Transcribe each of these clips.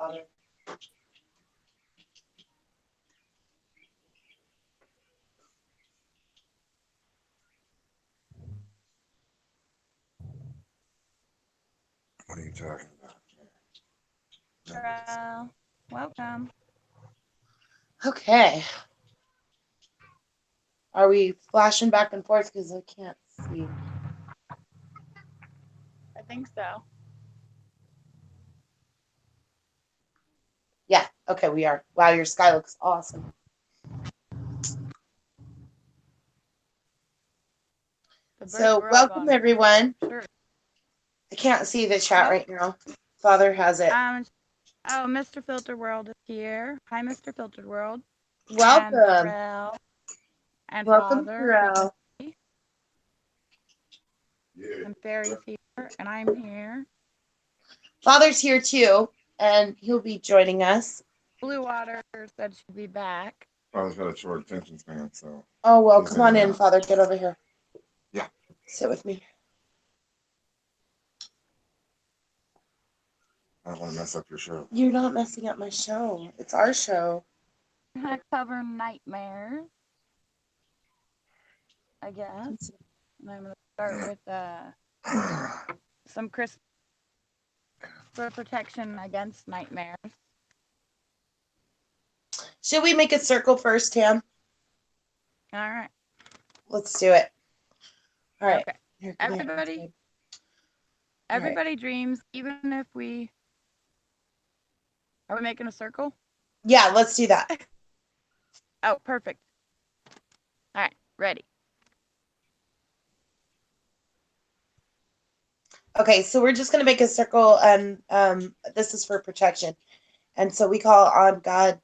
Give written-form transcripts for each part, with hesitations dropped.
Father. What are you talking about? Well, welcome. Okay. Are we flashing back and forth because I can't see? I think so. Yeah. Okay, we are. Wow, your sky looks awesome. The birds So, were all welcome gone. everyone. Sure. I can't see the chat Oh, right now. Father has it. oh, Mr. Filtered World is here. Hi, Mr. Filtered World. And Welcome. Terrell and Welcome, Father Terrell. B. Yeah. And Fairy's here. And I'm here. Father's here too, and he'll be joining us. Blue Water said she'd be back. Father's got a short attention span, so Oh, well, he's come in on and in, out. Father. Get over here. Yeah. Sit with me. I don't want to mess up your show. You're not messing up my show. It's our show. We're going to cover nightmares, I guess. And I'm going to start with some crystal for protection against nightmares. Should we make a circle first, Tam? All right. Let's do it. All right. Okay. Here, come here. Everybody dreams, even if we. Are we making a circle? Yeah, let's do that. Oh, perfect. All right, ready. Okay, so we're just going to make a circle, and this is for protection. And so we call on God,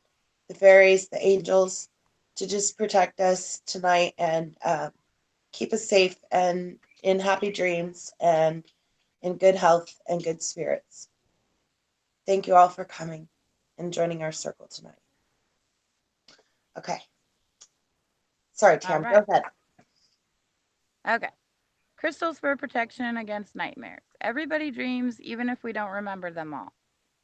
the fairies, the angels, to just protect us tonight and keep us safe and in happy dreams and in good health and good spirits. Thank you all for coming and joining our circle tonight. Okay. Sorry, Tam, All go right. ahead. Okay. Crystals for protection against nightmares. Everybody dreams, even if we don't remember them all.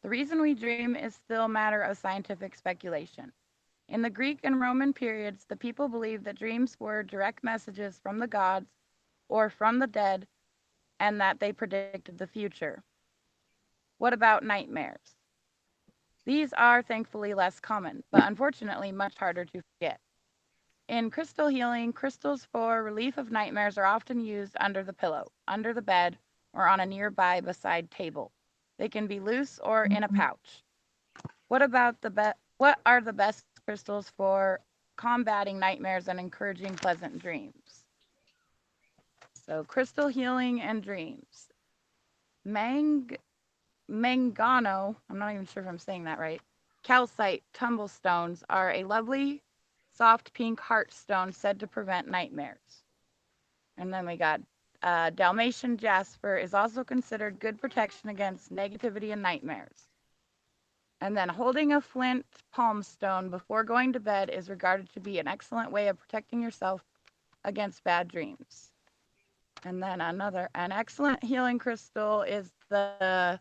The reason we dream is still a matter of scientific speculation. In the Greek and Roman periods, the people believed that dreams were direct messages from the gods or from the dead and that they predicted the future. What about nightmares? These are thankfully less common, but unfortunately much harder to forget. In crystal healing, crystals for relief of nightmares are often used under the pillow, under the bed, or on a nearby beside table. They can be loose or in a pouch. What are the best crystals for combating nightmares and encouraging pleasant dreams? So, crystal healing and dreams. Mang Mangano, I'm not even sure if I'm saying that right. Calcite tumblestones are a lovely, soft pink heart stone said to prevent nightmares. And then we got Dalmatian jasper is also considered good protection against negativity and nightmares. And then holding a flint palm stone before going to bed is regarded to be an excellent way of protecting yourself against bad dreams. And then an excellent healing crystal is I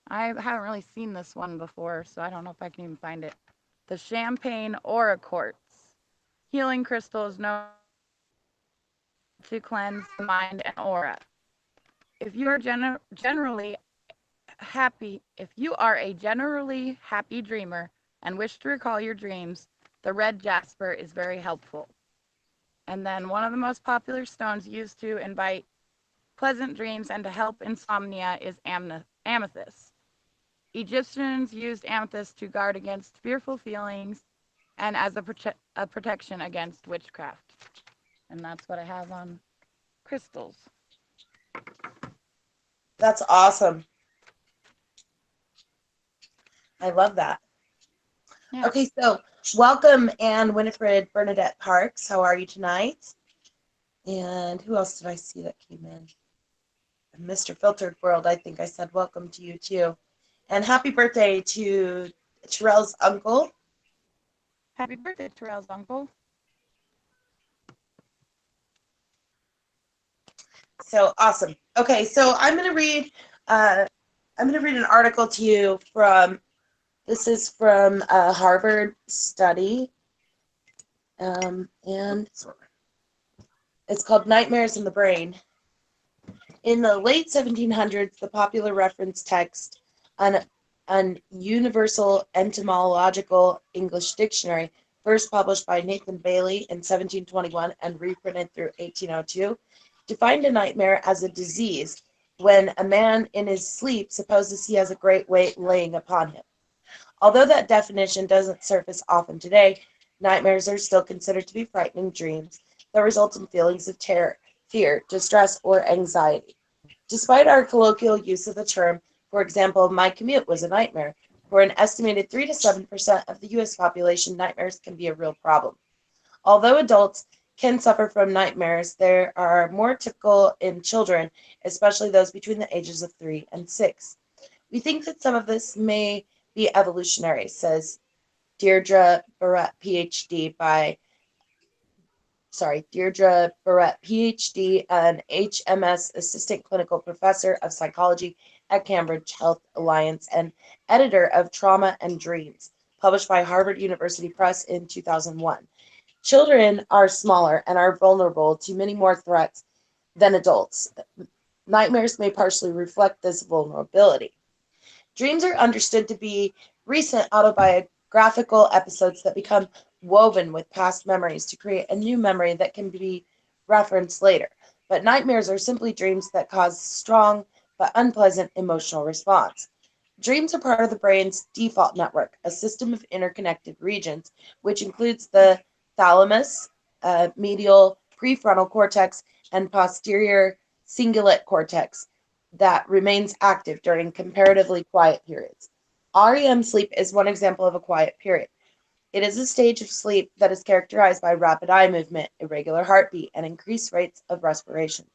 haven't really seen this one before, so I don't know if I can even find it. The champagne aura quartz. Healing crystal is known to cleanse the mind and aura. If you are generally if you are a generally happy dreamer and wish to recall your dreams, the red jasper is very helpful. And then one of the most popular stones used to invite pleasant dreams and to help insomnia is amethyst. Egyptians used amethyst to guard against fearful feelings and as a protection against witchcraft. And that's what I have on crystals. That's awesome. I love that. Yeah. Okay, so welcome, Anne Winifred Bernadette Parks. How are you tonight? And who else did I see that came in? Mr. Filtered World, I think I said welcome to you too. And happy birthday to Terrell's uncle. Happy birthday, Terrell's uncle. So awesome. Okay, so I'm gonna read an article to you from This is from a Harvard study, and Sorry. it's called Nightmares in the Brain. In the late 1700s, the popular reference text, an universal etymological English dictionary, first published by Nathan Bailey in 1721 and reprinted through 1802, defined a nightmare as a disease when a man in his sleep supposes he has a great weight laying upon him. Although that definition doesn't surface often today, nightmares are still considered to be frightening dreams that result in feelings of terror, fear, distress, or anxiety. Despite our colloquial use of the term, for example, my commute was a nightmare, for an estimated 3 to 7% of the U.S. population, nightmares can be a real problem. Although adults can suffer from nightmares, they are more typical in children, especially those between the ages of 3 and 6. We think that some of this may be evolutionary, says Deirdre Barrett, PhD, an HMS assistant clinical professor of psychology at Cambridge Health Alliance and editor of Trauma and Dreams, published by Harvard University Press in 2001. Children are smaller and are vulnerable to many more threats than adults. Nightmares may partially reflect this vulnerability. Dreams are understood to be recent autobiographical episodes that become woven with past memories to create a new memory that can be referenced later. But nightmares are simply dreams that cause strong but unpleasant emotional response. Dreams are part of the brain's default network, a system of interconnected regions, which includes the thalamus, medial prefrontal cortex, and posterior cingulate cortex that remains active during comparatively quiet periods. REM sleep is one example of a quiet period. It is a stage of sleep that is characterized by rapid eye movement, irregular heartbeat, and increased rates of respiration.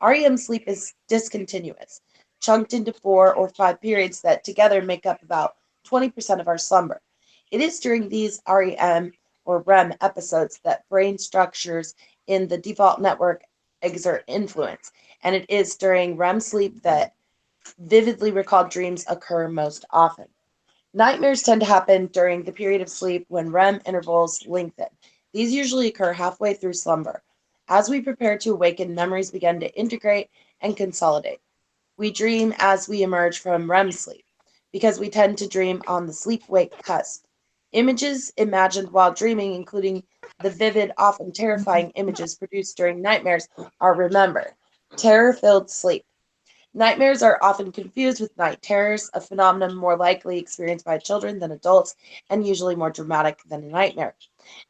REM sleep is discontinuous, chunked into 4 or 5 periods that together make up about 20% of our slumber. It is during these REM or REM episodes that brain structures in the default network exert influence, and it is during REM sleep that vividly recalled dreams occur most often. Nightmares tend to happen during the period of sleep when REM intervals lengthen. These usually occur halfway through slumber. As we prepare to awaken, memories begin to integrate and consolidate. We dream as we emerge from REM sleep because we tend to dream on the sleep wake cusp. Images imagined while dreaming, including the vivid, often terrifying images produced during nightmares, are remembered. Terror filled sleep. Nightmares are often confused with night terrors, a phenomenon more likely experienced by children than adults and usually more dramatic than a nightmare.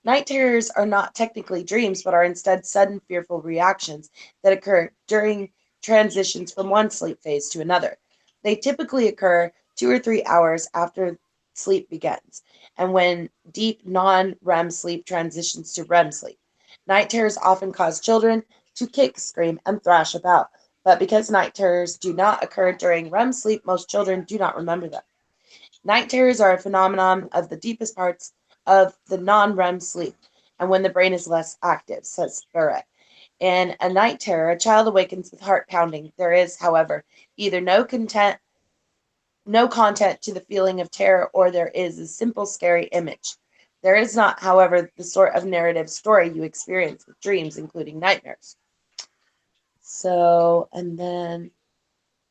Night terrors are not technically dreams, but are instead sudden fearful reactions that occur during transitions from one sleep phase to another. They typically occur 2 or 3 hours after sleep begins, and when deep non REM sleep transitions to REM sleep. Night terrors often cause children to kick, scream, and thrash about, but because night terrors do not occur during REM sleep, most children do not remember them. Night terrors are a phenomenon of the deepest parts of the non-REM sleep and when the brain is less active, says Barrett. In a night terror, a child awakens with heart pounding. There is, however, either no content to the feeling of terror or there is a simple scary image. There is not, however, the sort of narrative story you experience with dreams, including nightmares. So, and then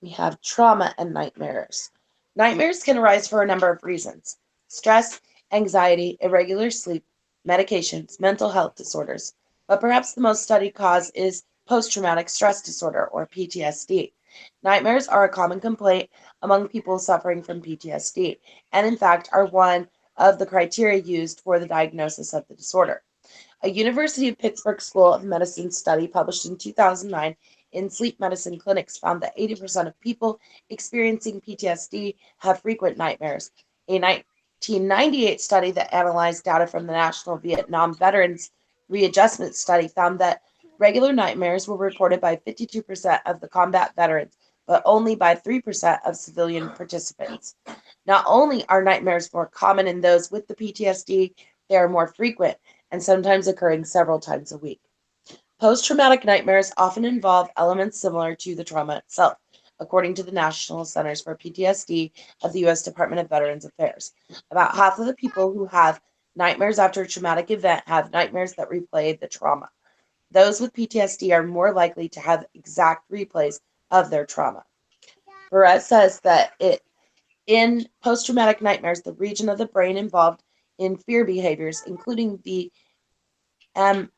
we have trauma and nightmares. Nightmares can arise for a number of reasons: stress, anxiety, irregular sleep, medications, mental health disorders. But perhaps the most studied cause is post traumatic stress disorder, or PTSD. Nightmares are a common complaint among people suffering from PTSD, and in fact are one of the criteria used for the diagnosis of the disorder. A University of Pittsburgh School of Medicine study published in 2009 in Sleep Medicine Clinics found that 80% of people experiencing PTSD have frequent nightmares. A 1998 study that analyzed data from the National Vietnam Veterans Readjustment Study found that regular nightmares were reported by 52% of the combat veterans, but only by 3% of civilian participants. Not only are nightmares more common in those with the PTSD, they are more frequent and sometimes occurring several times a week. Post traumatic nightmares often involve elements similar to the trauma itself. according to the National Centers for PTSD of the U.S. Department of Veterans Affairs. About half of the people who have nightmares after a traumatic event have nightmares that replay the trauma. Those with PTSD are more likely to have exact replays of their trauma. Barrett says that in post-traumatic nightmares, the region of the brain involved in fear behaviors, including the am-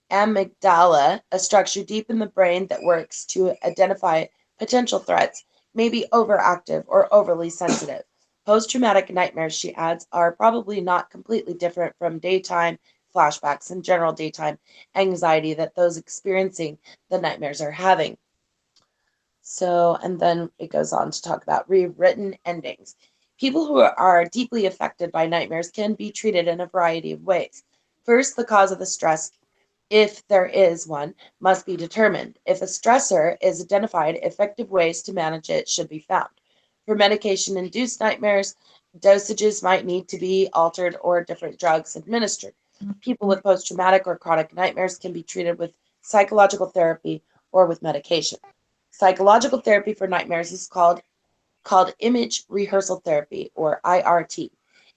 amygdala, a structure deep in the brain that works to identify potential threats, may be overactive or overly sensitive. Post-traumatic nightmares, she adds, are probably not completely different from daytime flashbacks and general daytime anxiety that those experiencing the nightmares are having. So, and then it goes on to talk about rewritten endings. People who are deeply affected by nightmares can be treated in a variety of ways. First, the cause of the stress, if there is one, must be determined. If a stressor is identified, effective ways to manage it should be found. For medication induced nightmares, dosages might need to be altered or different drugs administered. People with post traumatic or chronic nightmares can be treated with psychological therapy or with medication. Psychological therapy for nightmares is called image rehearsal therapy, or IRT.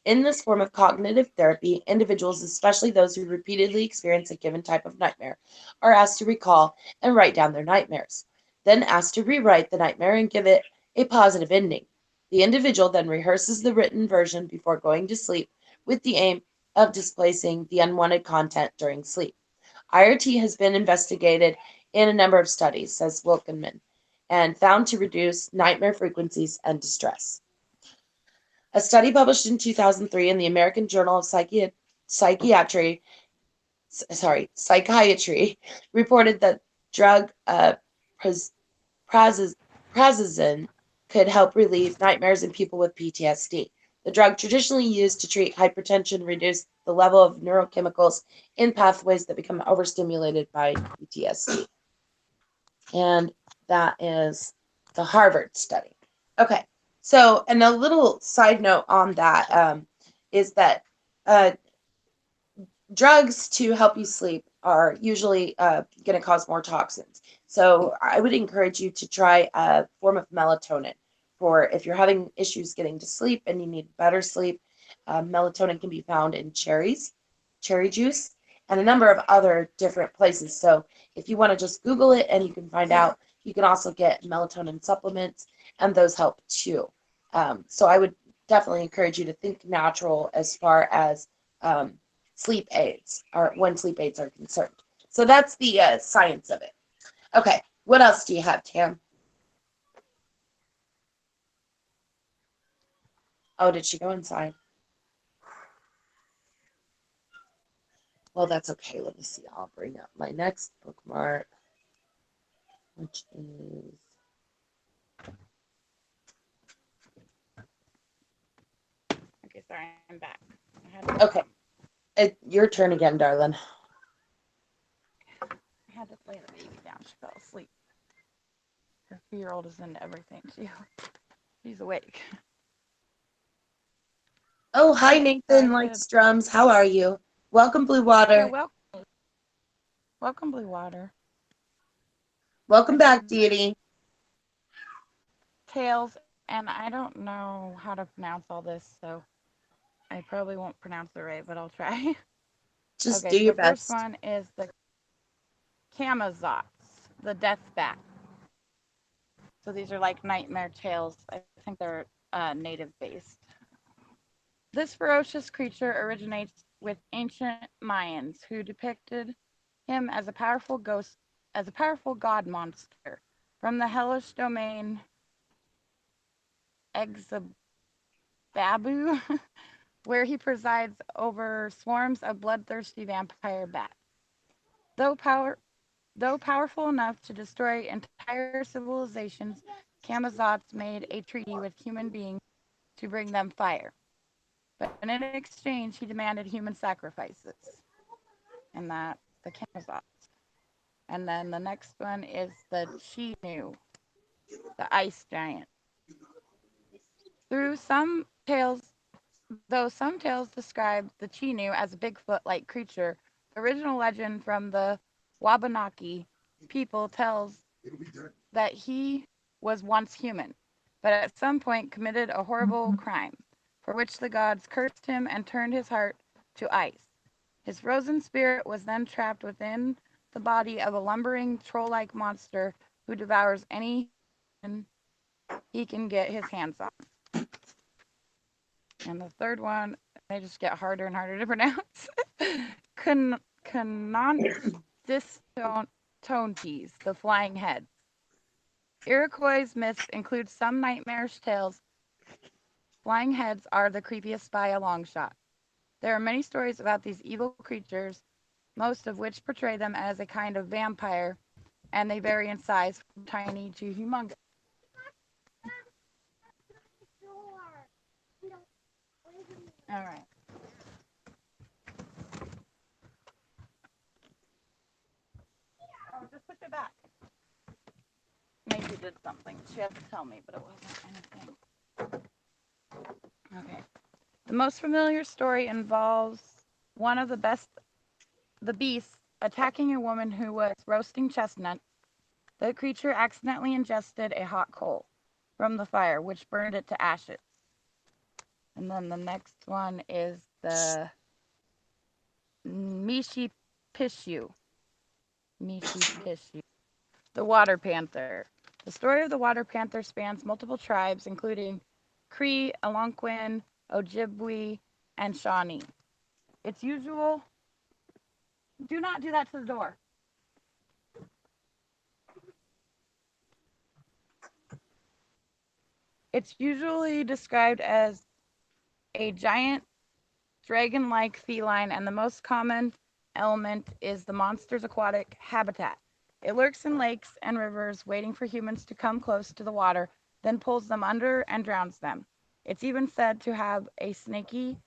In this form of cognitive therapy, individuals, especially those who repeatedly experience a given type of nightmare, are asked to recall and write down their nightmares, then asked to rewrite the nightmare and give it a positive ending. The individual then rehearses the written version before going to sleep with the aim of displacing the unwanted content during sleep. IRT has been investigated in a number of studies, says Wilkinman, and found to reduce nightmare frequencies and distress. A study published in 2003 in the American Journal of Psychiatry, Psychiatry reported that drug prazosin could help relieve nightmares in people with PTSD. The drug traditionally used to treat hypertension reduced the level of neurochemicals in pathways that become overstimulated by PTSD. And that is the Harvard study. Okay, so and a little side note on that is that uh, drugs to help you sleep are usually going to cause more toxins. So I would encourage you to try a form of melatonin for if you're having issues getting to sleep and you need better sleep. Melatonin can be found in cherries, cherry juice, and a number of other different places. So if you want to just Google it and you can find out, you can also get melatonin supplements, and those help too. So I would definitely encourage you to think natural as far as sleep aids or when sleep aids are concerned. So that's the science of it. Okay, what else do you have, Tam? Oh, did she go inside? Well, that's okay. Let me see. I'll bring up my next bookmark, which is Okay, sorry, I'm back. okay. Your turn again, darling. I had to lay the baby down. She fell asleep. Her 4-year-old is into everything. She's awake. Oh, hi, Okay, so I Nathan said, likes drums. How are you? Welcome, Blue yeah, Water. welcome, Blue Water. Welcome I back, said Deity. tails, and I don't know how to pronounce all this, so I probably won't pronounce it right, but I'll try. Just Okay, do so your the first best. one is the Camazots, the death bat. So these are like nightmare tales. I think they're native based. This ferocious creature originates with ancient Mayans who depicted him as a powerful god monster from the hellish domain Exababu, where he presides over swarms of bloodthirsty vampire bats. Though power Though powerful enough to destroy entire civilizations, Camazots made a treaty with human beings to bring them fire. But in exchange, he demanded human sacrifices. And that's the Camazots. And then the next one is the Chinu, the ice giant. Through some tales, though some tales describe the Chinu as a Bigfoot-like creature, the original legend from the Wabanaki people tells that he was once human, but at some point committed a horrible crime, for which the gods cursed him and turned his heart to ice. His frozen spirit was then trapped within the body of a lumbering troll-like monster who devours any human he can get his hands on. And the third one, they just get harder and harder to pronounce. Canontistontes, the flying heads. Iroquois myths include some nightmarish tales. Flying heads are the creepiest by a long shot. There are many stories about these evil creatures, most of which portray them as a kind of vampire, and they vary in size from tiny to humongous. All right. Oh, just push it back. Maybe did something. She had to tell me, but it wasn't anything. Okay. The most familiar story involves one of the beasts attacking a woman who was roasting chestnuts. The creature accidentally ingested a hot coal from the fire, which burned it to ashes. And then the next one is the Mishi Pishu. The water panther. The story of the water panther spans multiple tribes, including Cree, Algonquin, Ojibwe, and Shawnee. It's usual. Do not do that to the door. It's usually described as a giant dragon-like feline, and the most common element is the monster's aquatic habitat. It lurks in lakes and rivers, waiting for humans to come close to the water, then pulls them under and drowns them. It's even said to have a snaky,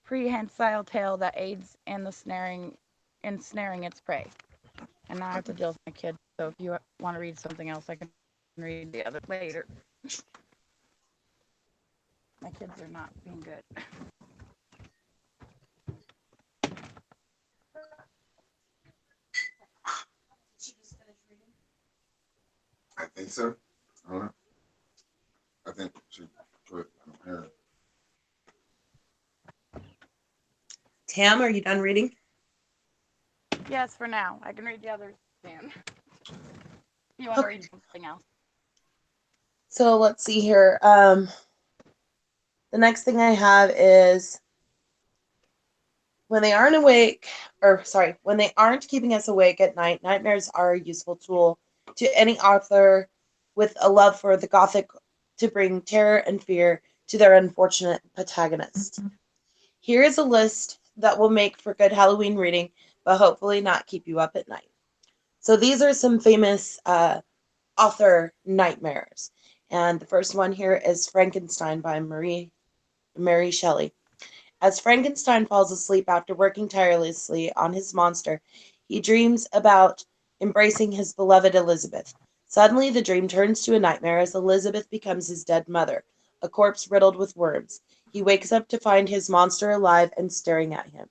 prehensile tail that aids in snaring its prey. And now I have to deal with my kids, so if you want to read something else, I can read the other later. My kids are not being good. I think so. I don't know. I think she put her. Tam, are you done reading? Yes, for now. I can read the others soon. You want to read something else? So let's see here. The next thing I have is when they aren't keeping us awake at night, nightmares are a useful tool to any author with a love for the Gothic to bring terror and fear to their unfortunate protagonist. Here is a list that will make for good Halloween reading, but hopefully not keep you up at night. So these are some famous author nightmares. And the first one here is Frankenstein by Mary Shelley. As Frankenstein falls asleep after working tirelessly on his monster, he dreams about embracing his beloved Elizabeth. Suddenly, the dream turns to a nightmare as Elizabeth becomes his dead mother, a corpse riddled with worms. He wakes up to find his monster alive and staring at him.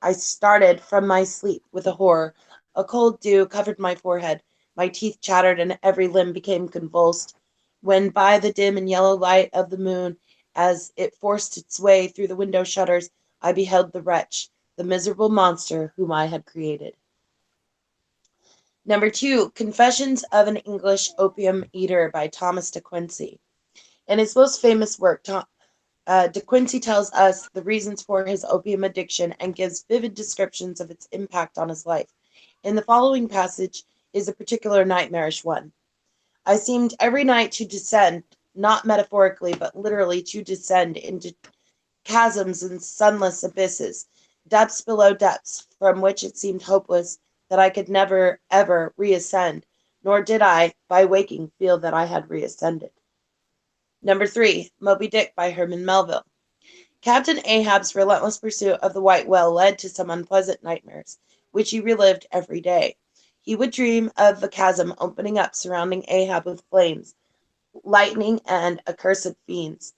I started from my sleep with a horror. A cold dew covered my forehead. My teeth chattered and every limb became convulsed. When by the dim and yellow light of the moon, as it forced its way through the window shutters, I beheld the wretch, the miserable monster whom I had created. Number 2, Confessions of an English Opium Eater by Thomas de Quincey. In his most famous work, De Quincey tells us the reasons for his opium addiction and gives vivid descriptions of its impact on his life. In the following passage is a particular nightmarish one. I seemed every night to descend, not metaphorically, but literally to descend into chasms and sunless abysses, depths below depths, from which it seemed hopeless that I could never, ever reascend, nor did I, by waking, feel that I had reascended. Number 3, Moby Dick by Herman Melville. Captain Ahab's relentless pursuit of the white whale led to some unpleasant nightmares, which he relived every day. He would dream of the chasm opening up surrounding Ahab with flames, lightning, and accursed fiends.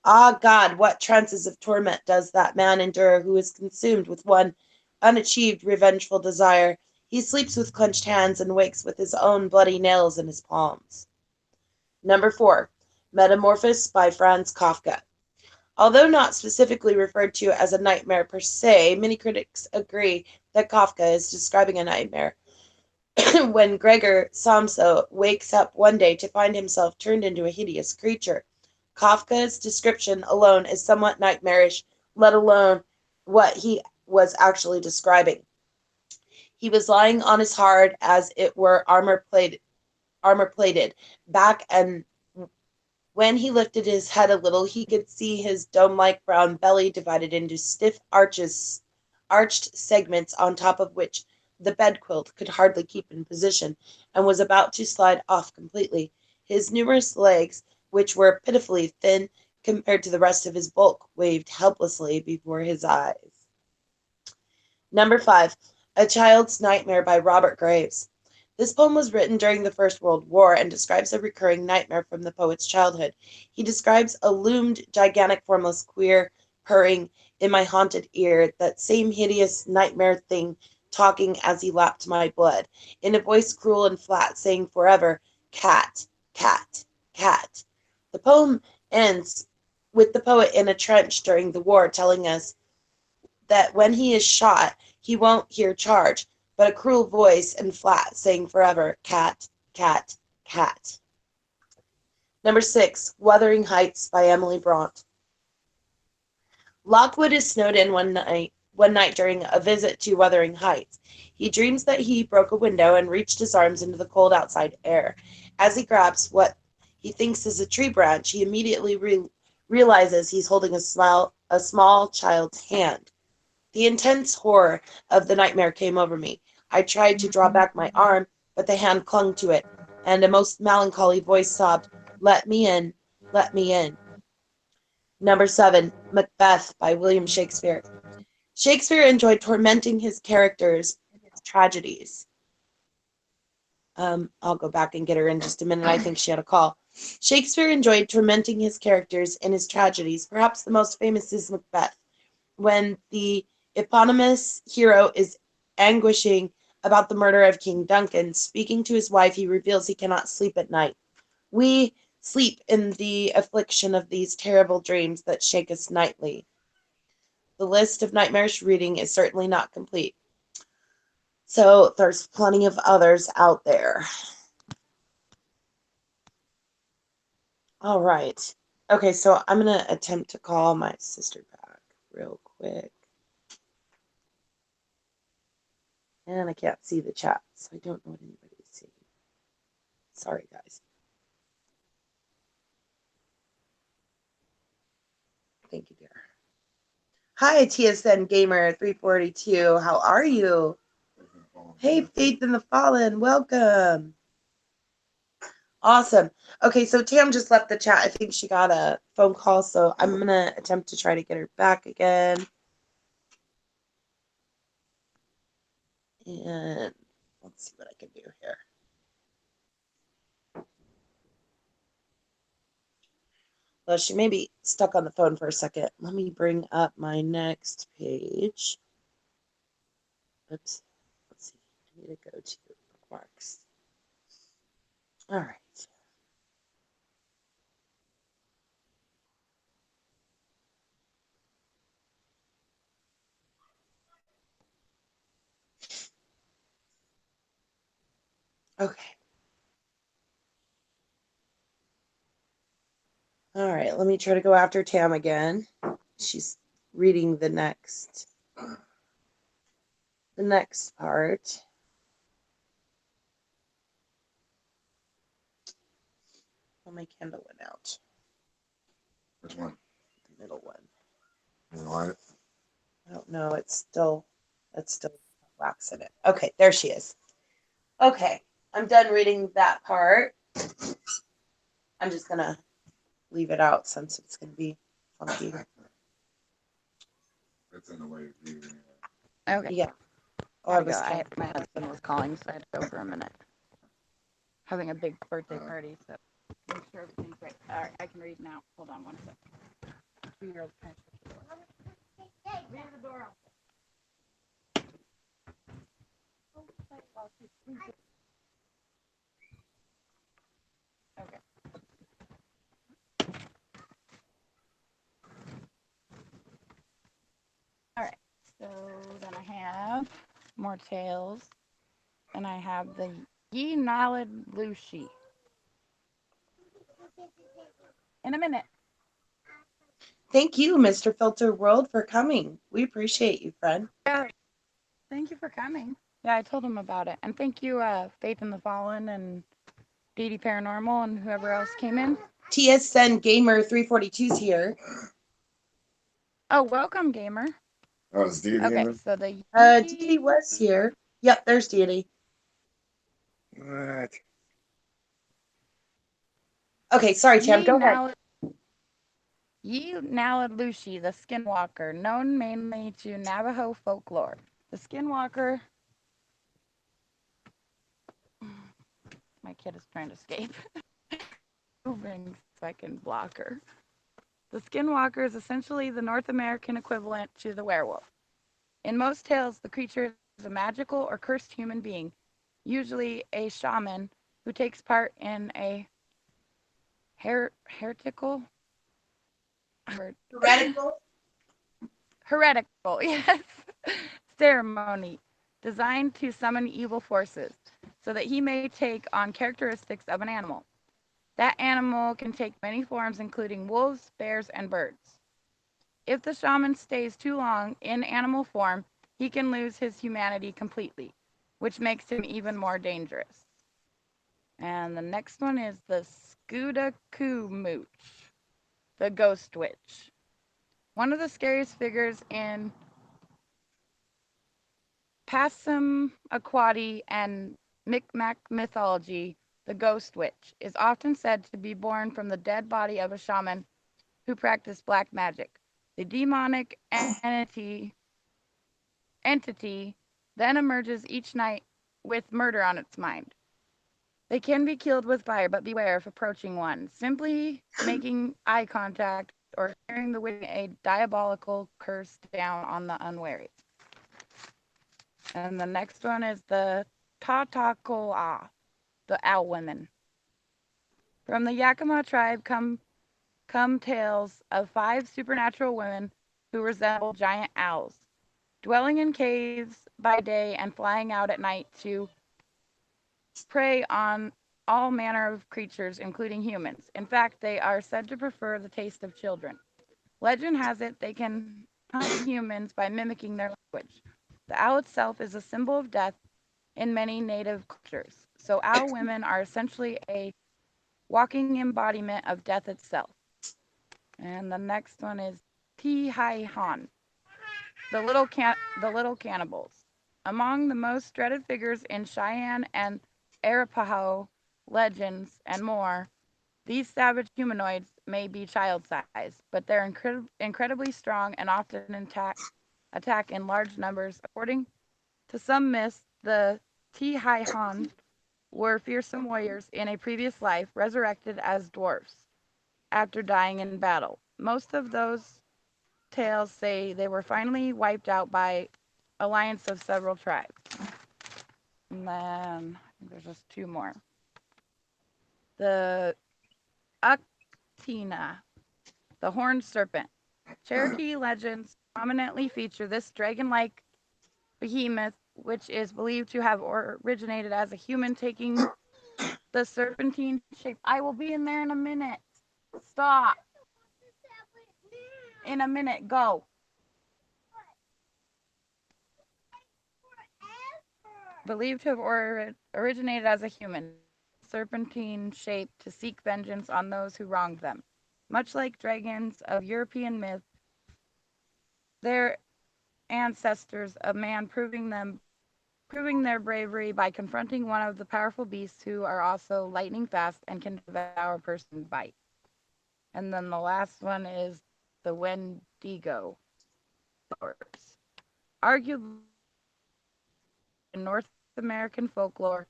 Ah, God, what trances of torment does that man endure who is consumed with one unachieved revengeful desire? He sleeps with clenched hands and wakes with his own bloody nails in his palms. Number 4, Metamorphosis by Franz Kafka. Although not specifically referred to as a nightmare per se, many critics agree that Kafka is describing a nightmare. When Gregor Samsa wakes up one day to find himself turned into a hideous creature. Kafka's description alone is somewhat nightmarish, let alone what he was actually describing. He was lying on his hard, as it were armor plated back, and when he lifted his head a little, he could see his dome-like brown belly divided into stiff arched segments on top of which the bedquilt could hardly keep in position, and was about to slide off completely. His numerous legs, which were pitifully thin compared to the rest of his bulk, waved helplessly before his eyes. Number 5, A Child's Nightmare by Robert Graves. This poem was written during the First World War and describes a recurring nightmare from the poet's childhood. He describes a loomed, gigantic, formless, queer purring in my haunted ear, that same hideous nightmare thing talking as he lapped my blood, in a voice cruel and flat, saying forever, cat, cat, cat. The poem ends with the poet in a trench during the war telling us that when he is shot, he won't hear charge, but a cruel voice and flat saying forever, cat, cat, cat. Number 6, Wuthering Heights by Emily Bront. Lockwood is snowed in one night during a visit to Wuthering Heights. He dreams that he broke a window and reached his arms into the cold outside air. As he grabs what he thinks is a tree branch, he immediately realizes he's holding a small child's hand. The intense horror of the nightmare came over me. I tried to draw back my arm, but the hand clung to it, and a most melancholy voice sobbed, "Let me in, let me in." Number 7, Macbeth by William Shakespeare. Shakespeare enjoyed tormenting his characters in his tragedies. I'll go back and get her in just a minute. I think she had a call. Shakespeare enjoyed tormenting his characters in his tragedies. Perhaps the most famous is Macbeth, when the eponymous hero is anguishing about the murder of King Duncan. Speaking to his wife, he reveals he cannot sleep at night. We sleep in the affliction of these terrible dreams that shake us nightly. The list of nightmarish reading is certainly not complete, so there's plenty of others out there. All right. Okay, so I'm going to attempt to call my sister back real quick. And I can't see the chat, so I don't know what anybody's seeing. Sorry, guys. Thank you, dear. Hi, TSN Gamer 342. How are you? Hey, Faith in the Fallen. Welcome. Awesome. Okay, so Tam just left the chat. I think she got a phone call, so I'm going to attempt to try to get her back again. And let's see what I can do here. Well, she may be stuck on the phone for a second. Let me bring up my next page. Oops. Let's see. I need to go to bookmarks. All right. Okay. All right. Let me try to go after Tam again. She's reading the next part. Oh, my candle went out. Which one? The middle one. You know it? I don't know. That's still wax in it. Okay, there she is. Okay, I'm done reading that part. I'm just gonna leave it out since it's gonna be funky. It's in the way of you anyway. Okay. Yeah. Oh, My husband was calling, so I had to go for a minute. Having a big birthday party, so make sure everything's right. All right, I can read now. Hold on one second. 2-year-old trying to shut the door. Leave the door open. Okay. So then I have more tails. And I have the Ye Nalad Lushi. In a minute. Thank you, Mr. Filter World, for coming. We appreciate you, friend. Yeah. Thank you for coming. Yeah, I told him about it. And thank you, Faith in the Fallen and DD Paranormal and whoever else came in. TSN Gamer 342's here. Oh, welcome, gamer. Oh, it's Deity in Okay, there? so the Deity was here. Yep, there's Deity. What? Okay, sorry, Tam, go ahead. Ye Nalad Lushi, the Skinwalker, known mainly to Navajo folklore. The Skinwalker. My kid is trying to escape. Moving so I can block her. The Skinwalker is essentially the North American equivalent to the werewolf. In most tales, the creature is a magical or cursed human being, usually a shaman, who takes part in a heretical heretical, yes, ceremony designed to summon evil forces so that he may take on characteristics of an animal. That animal can take many forms, including wolves, bears, and birds. If the shaman stays too long in animal form, he can lose his humanity completely, which makes him even more dangerous. And the next one is the Scootacoomooch, the ghost witch. One of the scariest figures in Passamaquoddy and Micmac mythology, the ghost witch, is often said to be born from the dead body of a shaman who practiced black magic. The demonic entity then emerges each night with murder on its mind. They can be killed with fire, but beware of approaching one. Simply making eye contact or hearing the witch a diabolical curse down on the unwary. And the next one is the Tatakoa, the owl women. From the Yakima tribe come tales of 5 supernatural women who resemble giant owls, dwelling in caves by day and flying out at night to prey on all manner of creatures, including humans. In fact, they are said to prefer the taste of children. Legend has it they can hunt humans by mimicking their language. The owl itself is a symbol of death in many native cultures, so owl women are essentially a walking embodiment of death itself. And the next one is Ti-Hi-Han, the little cannibals. Among the most dreaded figures in Cheyenne and Arapaho legends and more, these savage humanoids may be child-sized, but they're incredibly strong and often attack in large numbers. According to some myths, the Ti-Hi-Han were fearsome warriors in a previous life, resurrected as dwarfs after dying in battle. Most of those tales say they were finally wiped out by alliance of several tribes. And then I think there's just 2 more. The Actina, the horned serpent. Cherokee legends prominently feature this dragon-like behemoth, which is believed to have originated as a human taking the serpentine shape. I will be in there in a minute. Stop. In a minute, go. Believed to have originated as a human, serpentine shape to seek vengeance on those who wronged them. Much like dragons of European myth, their ancestors of man proving their bravery by confronting one of the powerful beasts who are also lightning fast and can devour a person bite. And then the last one is the Wendigo. Arguably in North American folklore,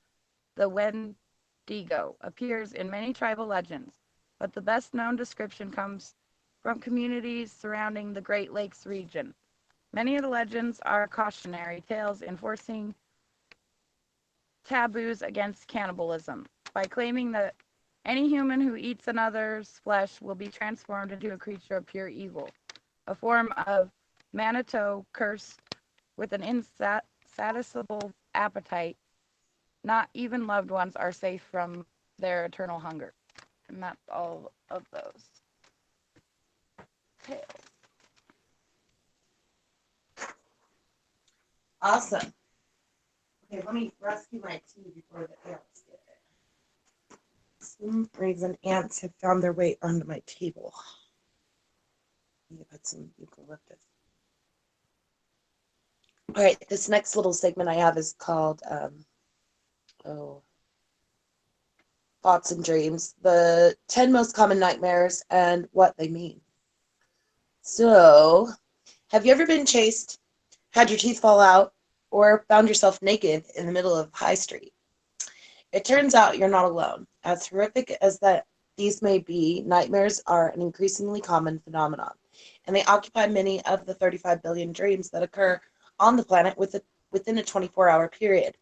the Wendigo appears in many tribal legends, but the best known description comes from communities surrounding the Great Lakes region. Many of the legends are cautionary tales enforcing taboos against cannibalism by claiming that any human who eats another's flesh will be transformed into a creature of pure evil, a form of Manitou curse with an insatiable appetite. Not even loved ones are safe from their eternal hunger. And that's all of those tales. Awesome. Okay, let me rescue my tea before the ants get it. For some reason, ants have found their way onto my table. I need to put some eucalyptus. All right, this next little segment I have is called Thoughts and Dreams, the 10 most common nightmares and what they mean. So, have you ever been chased, had your teeth fall out, or found yourself naked in the middle of High Street? It turns out you're not alone. As horrific as that these may be, nightmares are an increasingly common phenomenon, and they occupy many of the 35 billion dreams that occur on the planet within a 24-hour period.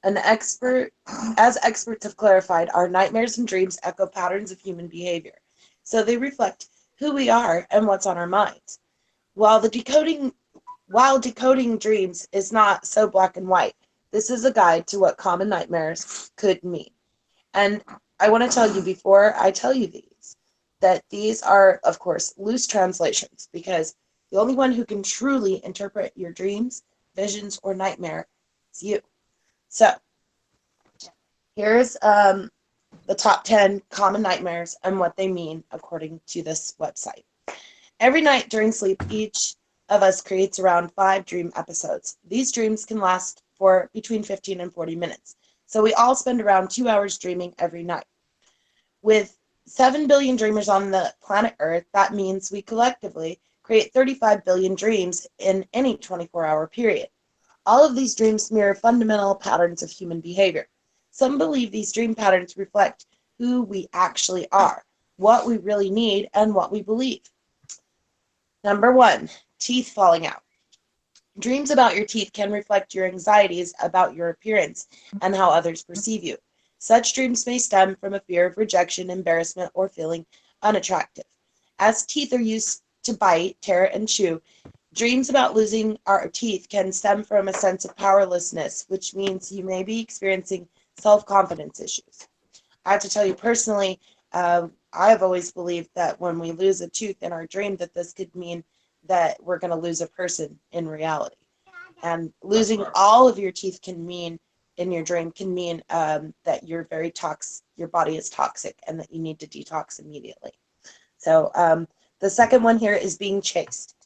As experts have clarified, our nightmares and dreams echo patterns of human behavior, so they reflect who we are and what's on our minds. While decoding dreams is not so black and white, this is a guide to what common nightmares could mean. And I want to tell you before I tell you these, that these are, of course, loose translations, because the only one who can truly interpret your dreams, visions, or nightmare is you. So, here's the top 10 common nightmares and what they mean according to this website. Every night during sleep, each of us creates around 5 dream episodes. These dreams can last for between 15 and 40 minutes. So we all spend around 2 hours dreaming every night. With 7 billion dreamers on the planet Earth, that means we collectively create 35 billion dreams in any 24-hour period. All of these dreams mirror fundamental patterns of human behavior. Some believe these dream patterns reflect who we actually are, what we really need, and what we believe. Number 1, teeth falling out. Dreams about your teeth can reflect your anxieties about your appearance and how others perceive you. Such dreams may stem from a fear of rejection, embarrassment, or feeling unattractive. As teeth are used to bite, tear, and chew, dreams about losing our teeth can stem from a sense of powerlessness, which means you may be experiencing self-confidence issues. I have to tell you personally, I've always believed that when we lose a tooth in our dream, that this could mean that we're going to lose a person in reality. And losing all of your teeth can mean, in your dream, can mean that you're your body is toxic and that you need to detox immediately. So the second one here is being chased.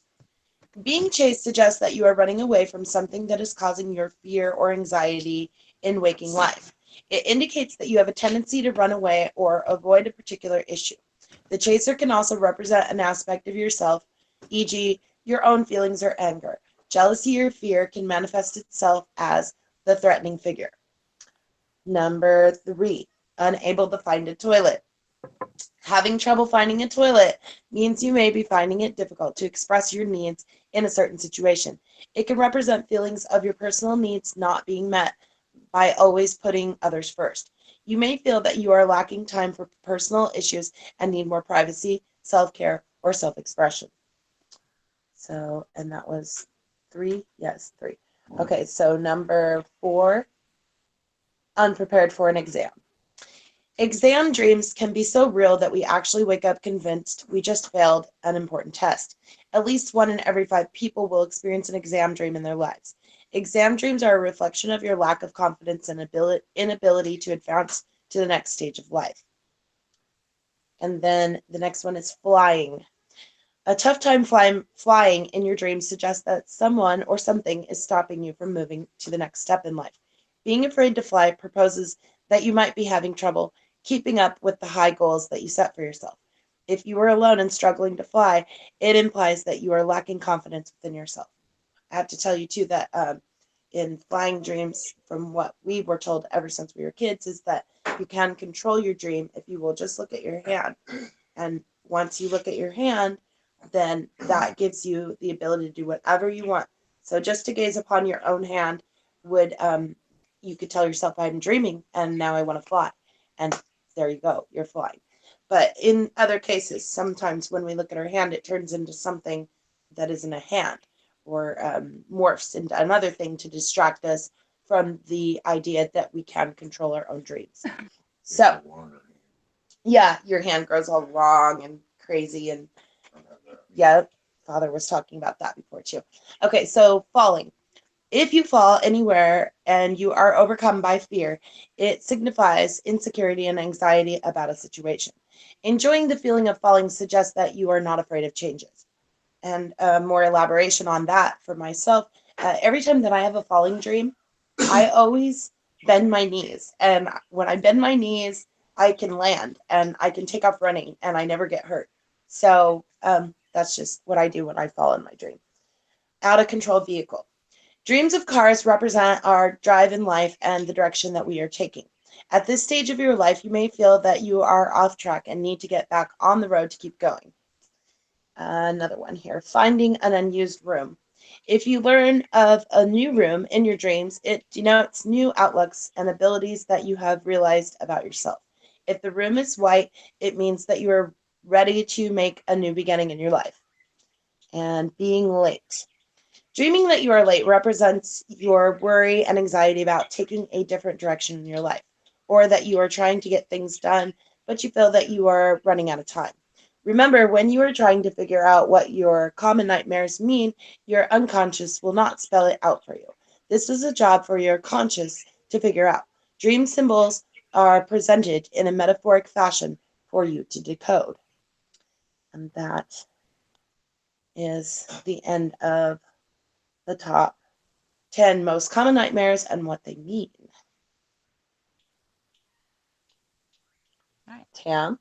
Being chased suggests that you are running away from something that is causing your fear or anxiety in waking life. It indicates that you have a tendency to run away or avoid a particular issue. The chaser can also represent an aspect of yourself, e.g., your own feelings or anger. Jealousy or fear can manifest itself as the threatening figure. Number 3, unable to find a toilet. Having trouble finding a toilet means you may be finding it difficult to express your needs in a certain situation. It can represent feelings of your personal needs not being met by always putting others first. You may feel that you are lacking time for personal issues and need more privacy, self-care, or self-expression. So, and that was 3? Yes, 3. Okay, so number 4, unprepared for an exam. Exam dreams can be so real that we actually wake up convinced we just failed an important test. At least 1 in every 5 people will experience an exam dream in their lives. Exam dreams are a reflection of your lack of confidence and inability to advance to the next stage of life. And then the next one is flying. A tough time flying in your dreams suggests that someone or something is stopping you from moving to the next step in life. Being afraid to fly proposes that you might be having trouble keeping up with the high goals that you set for yourself. If you are alone and struggling to fly, it implies that you are lacking confidence within yourself. I have to tell you, too, that in flying dreams, from what we were told ever since we were kids, is that you can control your dream if you will just look at your hand. And once you look at your hand, then that gives you the ability to do whatever you want. So just to gaze upon your own hand would, you could tell yourself, I'm dreaming, and now I want to fly. And there you go, you're flying. But in other cases, sometimes when we look at our hand, it turns into something that isn't a hand. or morphs into another thing to distract us from the idea that we can control our own dreams. So, yeah, your hand grows all long and crazy. And yeah, Father was talking about that before too. Okay, so falling. If you fall anywhere and you are overcome by fear, it signifies insecurity and anxiety about a situation. Enjoying the feeling of falling suggests that you are not afraid of changes. And more elaboration on that for myself. Every time that I have a falling dream, I always bend my knees. And when I bend my knees, I can land and I can take off running and I never get hurt. So that's just what I do when I fall in my dream. Out of control vehicle. Dreams of cars represent our drive in life and the direction that we are taking. At this stage of your life, you may feel that you are off track and need to get back on the road to keep going. Another one here, finding an unused room. If you learn of a new room in your dreams, it denotes new outlooks and abilities that you have realized about yourself. If the room is white, it means that you are ready to make a new beginning in your life. And being late. Dreaming that you are late represents your worry and anxiety about taking a different direction in your life, or that you are trying to get things done, but you feel that you are running out of time. Remember, when you are trying to figure out what your common nightmares mean, your unconscious will not spell it out for you. This is a job for your conscious to figure out. Dream symbols are presented in a metaphoric fashion for you to decode. And that is the end of the top 10 most common nightmares and what they mean. All right. Tam?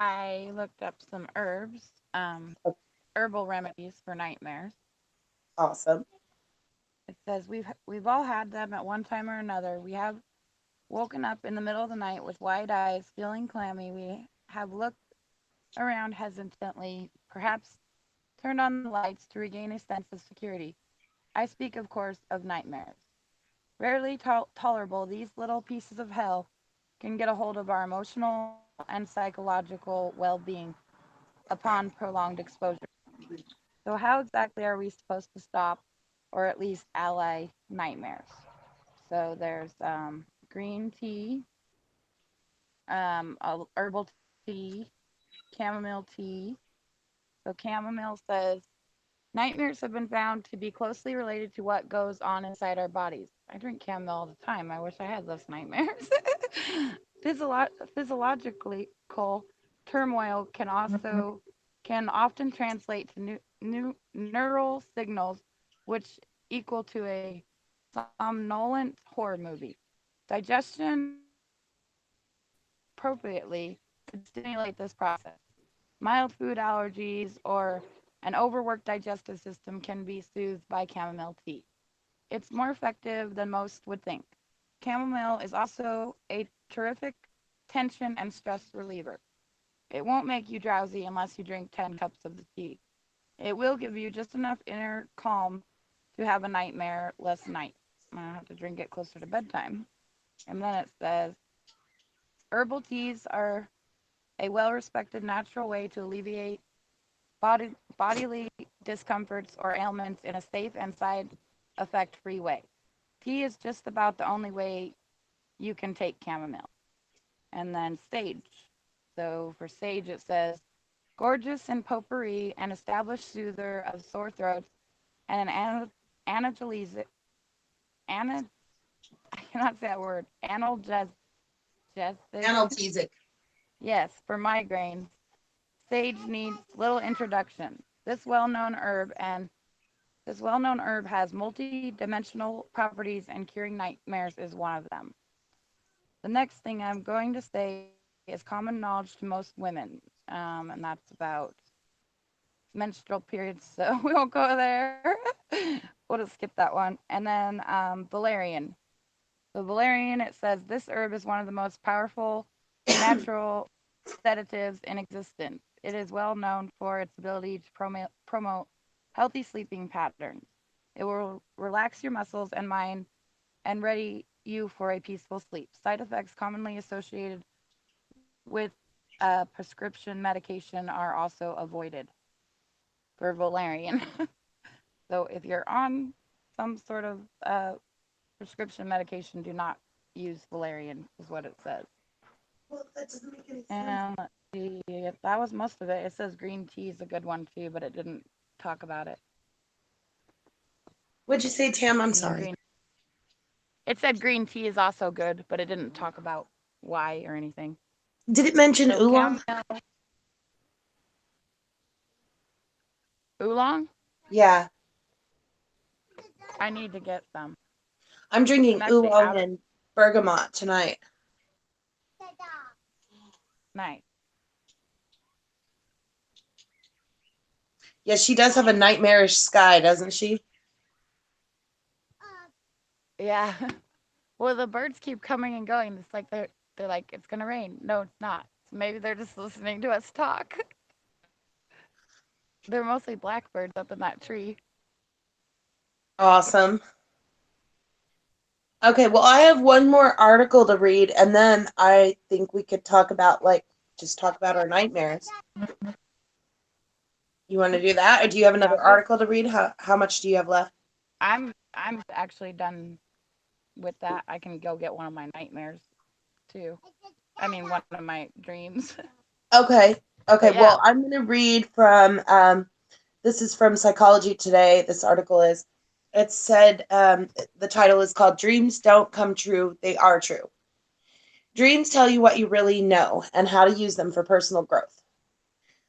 I looked up some herbs, Oh, herbal remedies for nightmares. awesome. It says we've all had them at one time or another. We have woken up in the middle of the night with wide eyes, feeling clammy. We have looked around hesitantly, perhaps turned on the lights to regain a sense of security. I speak, of course, of nightmares. Rarely tolerable, these little pieces of hell can get a hold of our emotional and psychological well being upon prolonged exposure. So, how exactly are we supposed to stop or at least ally nightmares? So, there's green tea, herbal tea, chamomile tea. So, chamomile says nightmares have been found to be closely related to what goes on inside our bodies. I drink chamomile all the time. I wish I had less nightmares. Physiologically, turmoil can often translate to new neural signals, which equal to a somnolent horror movie. Digestion appropriately could stimulate this process. Mild food allergies or an overworked digestive system can be soothed by chamomile tea. It's more effective than most would think. Chamomile is also a terrific tension and stress reliever. It won't make you drowsy unless you drink 10 cups of the tea. It will give you just enough inner calm to have a nightmare less night. I have to drink it closer to bedtime. And then it says herbal teas are a well respected natural way to alleviate bodily discomforts or ailments in a safe and side effect free way. Tea is just about the only way you can take chamomile. And then sage. So for sage, it says gorgeous in potpourri, an established soother of sore throats, and an analgesic. Ana, I cannot say that word. Analgesic. Analgesic. Yes, for migraines. Sage needs little introduction. This well-known herb has multi-dimensional properties, and curing nightmares is one of them. The next thing I'm going to say is common knowledge to most women, and that's about menstrual periods. So we won't go there. We'll just skip that one. And then valerian. So valerian, it says this herb is one of the most powerful natural sedatives in existence. It is well known for its ability to promote healthy sleeping patterns. It will relax your muscles and mind and ready you for a peaceful sleep. Side effects commonly associated with prescription medication are also avoided for valerian. So if you're on some sort of prescription medication, do not use valerian, is what it says. Well, that doesn't make any sense. And let's see, that was most of it. It says green tea is a good one too, but it didn't talk about it. What'd you say, Tam? I'm I mean, sorry. green. It said green tea is also good, but it didn't talk about why or anything. Did it mention So oolong? oolong, Yeah, I need to get some. I'm drinking I'm actually oolong out of and bergamot tonight. night. Yeah, she does have a nightmarish sky, doesn't she? Yeah. Well, the birds keep coming and going. It's like they're like it's gonna rain. No, it's not. So maybe they're just listening to us talk. They're mostly blackbirds up in that tree. Awesome. Okay, well, I have one more article to read, and then I think we could talk about, like, just talk about our nightmares. You want to do that, or do you have another Sounds good. article to read? How much do you have left? I'm actually done with that. I can go get one of my nightmares too. I mean, one of my dreams. Okay. Okay, But yeah, well, I'm going to read from, this is from Psychology Today. This article is, it said, the title is called Dreams Don't Come True, They Are True. Dreams tell you what you really know and how to use them for personal growth.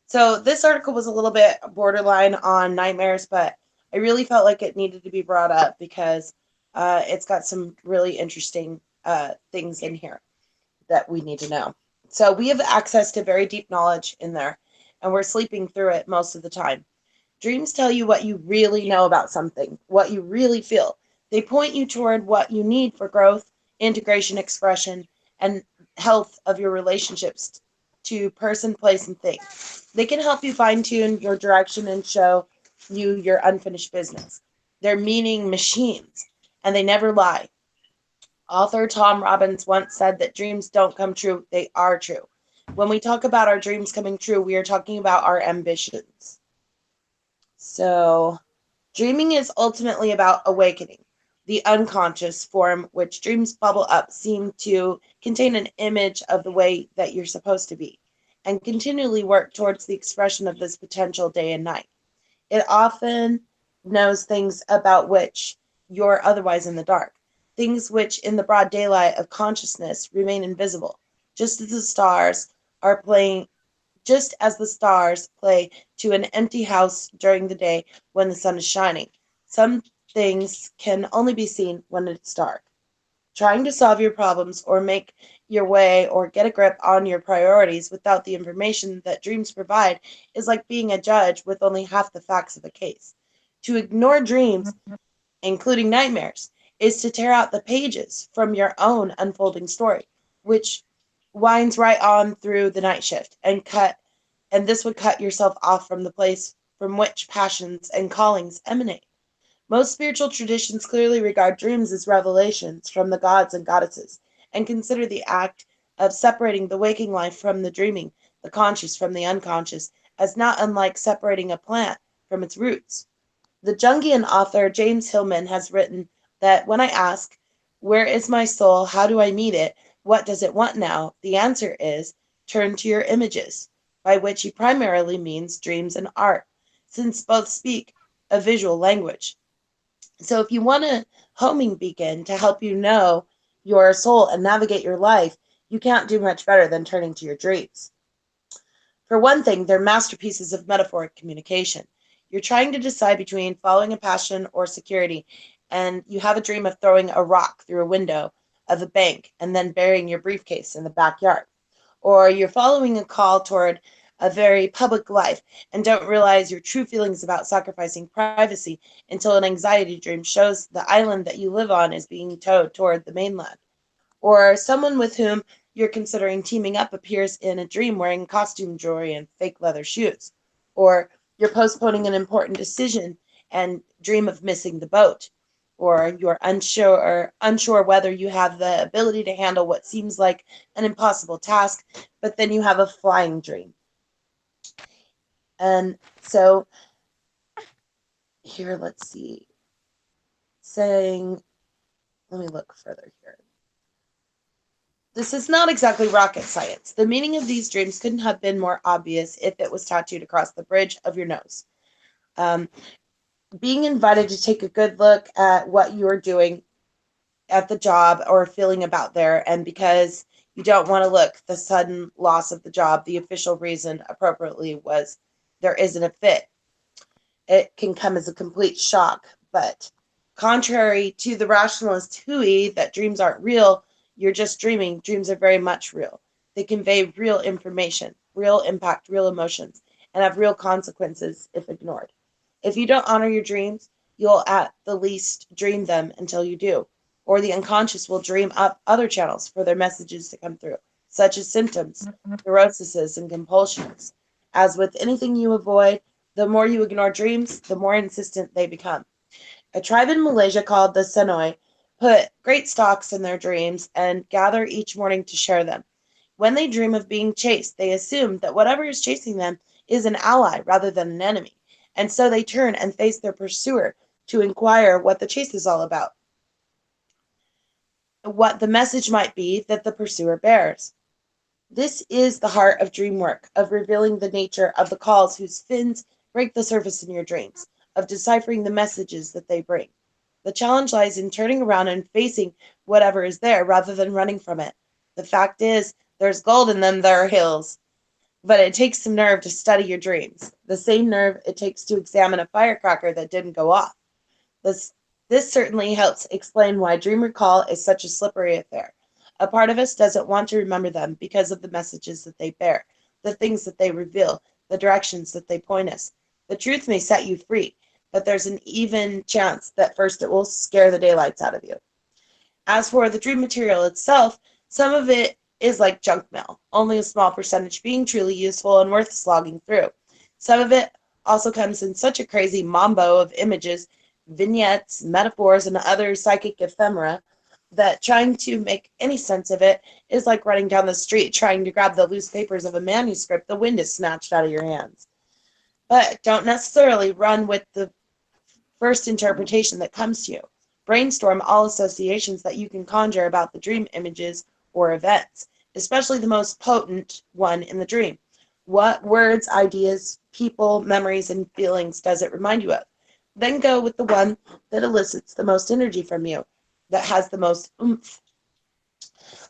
So this article was a little bit borderline on nightmares, but I really felt like it needed to be brought up because it's got some really interesting things in here that we need to know. So we have access to very deep knowledge in there, and we're sleeping through it most of the time. Dreams tell you what you really know about something, what you really feel. They point you toward what you need for growth, integration, expression, and health of your relationships to person, place, and thing. They can help you fine tune your direction and show you your unfinished business. They're meaning machines, and they never lie. Author Tom Robbins once said that dreams don't come true, they are true. When we talk about our dreams coming true, we are talking about our ambitions. So, dreaming is ultimately about awakening. The unconscious form which dreams bubble up seem to contain an image of the way that you're supposed to be and continually work towards the expression of this potential day and night. It often knows things about which you're otherwise in the dark, things which in the broad daylight of consciousness remain invisible, just as the stars are playing just as the stars play to an empty house during the day when the sun is shining. Some things can only be seen when it's dark. Trying to solve your problems or make your way or get a grip on your priorities without the information that dreams provide is like being a judge with only half the facts of a case. To ignore dreams, including nightmares, is to tear out the pages from your own unfolding story, which winds right on through the night shift and this would cut yourself off from the place from which passions and callings emanate. Most spiritual traditions clearly regard dreams as revelations from the gods and goddesses, and consider the act of separating the waking life from the dreaming, the conscious from the unconscious, as not unlike separating a plant from its roots. The Jungian author James Hillman has written that when I ask, "Where is my soul? How do I meet it? What does it want now?" the answer is, "Turn to your images," by which he primarily means dreams and art, since both speak a visual language. So if you want a homing beacon to help you know your soul and navigate your life, you can't do much better than turning to your dreams. For one thing, they're masterpieces of metaphoric communication. You're trying to decide between following a passion or security, and you have a dream of throwing a rock through a window of a bank and then burying your briefcase in the backyard. Or you're following a call toward a very public life and don't realize your true feelings about sacrificing privacy until an anxiety dream shows the island that you live on is being towed toward the mainland. Or someone with whom you're considering teaming up appears in a dream wearing costume jewelry and fake leather shoes. Or you're postponing an important decision and dream of missing the boat. Or you're unsure whether you have the ability to handle what seems like an impossible task, but then you have a flying dream. And so here, let's see, saying, let me look further here. This is not exactly rocket science. The meaning of these dreams couldn't have been more obvious if it was tattooed across the bridge of your nose. Being invited to take a good look at what you're doing at the job or feeling about there, and because you don't want to look the sudden loss of the job, the official reason appropriately was there isn't a fit. It can come as a complete shock, but contrary to the rationalist hooey that dreams aren't real, you're just dreaming, dreams are very much real. They convey real information, real impact, real emotions, and have real consequences if ignored. If you don't honor your dreams, you'll at the least dream them until you do, or the unconscious will dream up other channels for their messages to come through, such as symptoms, neuroses, and compulsions. As with anything you avoid, the more you ignore dreams, the more insistent they become. A tribe in Malaysia called the Senoi put great stocks in their dreams and gather each morning to share them. When they dream of being chased, they assume that whatever is chasing them is an ally rather than an enemy, and so they turn and face their pursuer to inquire what the chase is all about, what the message might be that the pursuer bears. This is the heart of dream work, of revealing the nature of the calls whose fins break the surface in your dreams, of deciphering the messages that they bring. The challenge lies in turning around and facing whatever is there rather than running from it. The fact is, there's gold in them there hills, but it takes some nerve to study your dreams, the same nerve it takes to examine a firecracker that didn't go off. This certainly helps explain why dream recall is such a slippery affair. A part of us doesn't want to remember them because of the messages that they bear, the things that they reveal, the directions that they point us. The truth may set you free, but there's an even chance that first it will scare the daylights out of you. As for the dream material itself, some of it is like junk mail, only a small percentage being truly useful and worth slogging through. Some of it also comes in such a crazy mambo of images, vignettes, metaphors, and other psychic ephemera that trying to make any sense of it is like running down the street trying to grab the loose papers of a manuscript the wind has snatched out of your hands. But don't necessarily run with the first interpretation that comes to you. Brainstorm all associations that you can conjure about the dream images or events, especially the most potent one in the dream. What words, ideas, people, memories, and feelings does it remind you of? Then go with the one that elicits the most energy from you, that has the most oomph.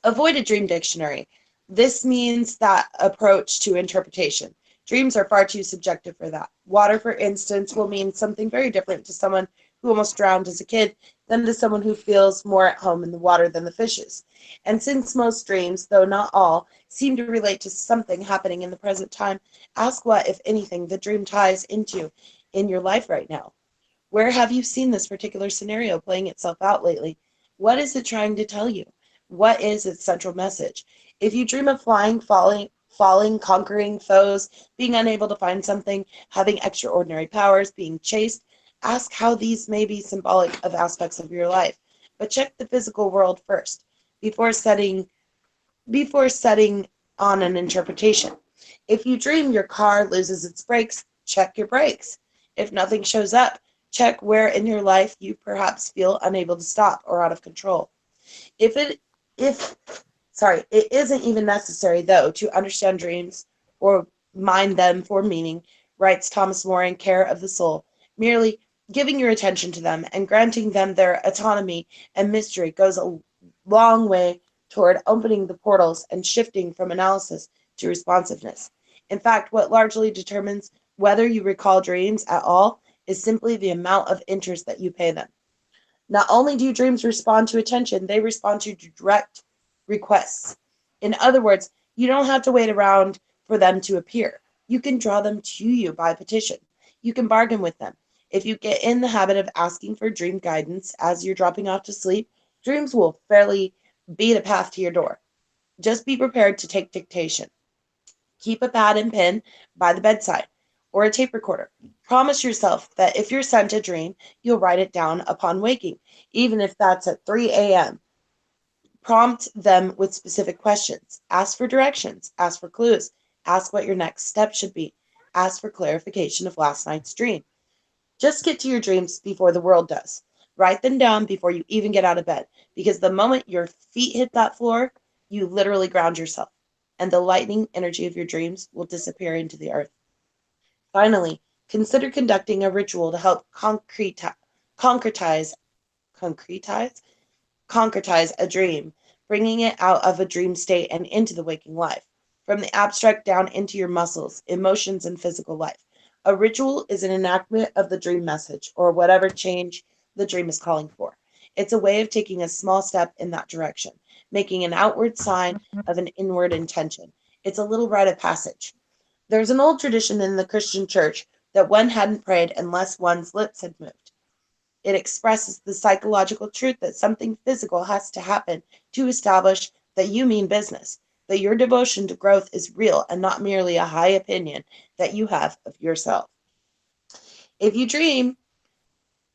Avoid a dream dictionary. This means that approach to interpretation. Dreams are far too subjective for that. Water, for instance, will mean something very different to someone who almost drowned as a kid than to someone who feels more at home in the water than the fishes. And since most dreams, though not all, seem to relate to something happening in the present time, ask what, if anything, the dream ties into in your life right now. Where have you seen this particular scenario playing itself out lately? What is it trying to tell you? What is its central message? If you dream of flying, falling, conquering foes, being unable to find something, having extraordinary powers, being chased, ask how these may be symbolic of aspects of your life. But check the physical world first before setting on an interpretation. If you dream your car loses its brakes, check your brakes. If nothing shows up, check where in your life you perhaps feel unable to stop or out of control. It isn't even necessary, though, to understand dreams or mind them for meaning, writes Thomas More in Care of the Soul. Merely giving your attention to them and granting them their autonomy and mystery goes a long way toward opening the portals and shifting from analysis to responsiveness. In fact, what largely determines whether you recall dreams at all is simply the amount of interest that you pay them. Not only do dreams respond to attention, they respond to direct requests. In other words, you don't have to wait around for them to appear. You can draw them to you by petition. You can bargain with them. If you get in the habit of asking for dream guidance as you're dropping off to sleep, dreams will fairly beat a path to your door. Just be prepared to take dictation. Keep a pad and pen by the bedside or a tape recorder. Promise yourself that if you're sent a dream, you'll write it down upon waking, even if that's at 3 a.m. Prompt them with specific questions. Ask for directions. Ask for clues. Ask what your next step should be. Ask for clarification of last night's dream. Just get to your dreams before the world does. Write them down before you even get out of bed, because the moment your feet hit that floor, you literally ground yourself, and the lightning energy of your dreams will disappear into the earth. Finally, consider conducting a ritual to help concretize, concretize, concretize a dream, bringing it out of a dream state and into the waking life, from the abstract down into your muscles, emotions, and physical life. A ritual is an enactment of the dream message or whatever change the dream is calling for. It's a way of taking a small step in that direction, making an outward sign of an inward intention. It's a little rite of passage. There's an old tradition in the Christian church that one hadn't prayed unless one's lips had moved. It expresses the psychological truth that something physical has to happen to establish that you mean business, that your devotion to growth is real and not merely a high opinion that you have of yourself. If you dream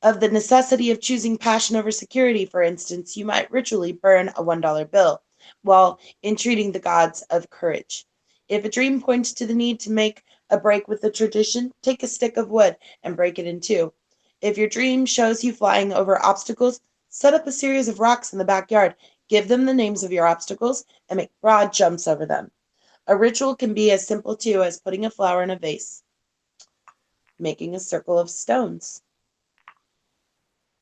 of the necessity of choosing passion over security, for instance, you might ritually burn a $1 bill while entreating the gods of courage. If a dream points to the need to make a break with the tradition, take a stick of wood and break it in two. If your dream shows you flying over obstacles, set up a series of rocks in the backyard, give them the names of your obstacles, and make broad jumps over them. A ritual can be as simple too as putting a flower in a vase, making a circle of stones,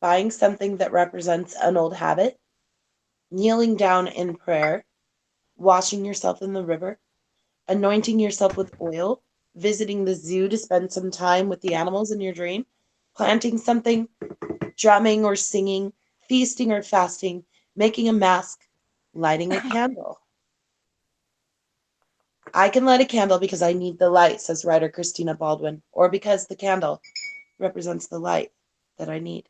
buying something that represents an old habit, kneeling down in prayer, washing yourself in the river, anointing yourself with oil, visiting the zoo to spend some time with the animals in your dream, planting something, drumming or singing, feasting or fasting, making a mask, lighting a candle. I can light a candle because I need the light, says writer Christina Baldwin, or because the candle represents the light that I need.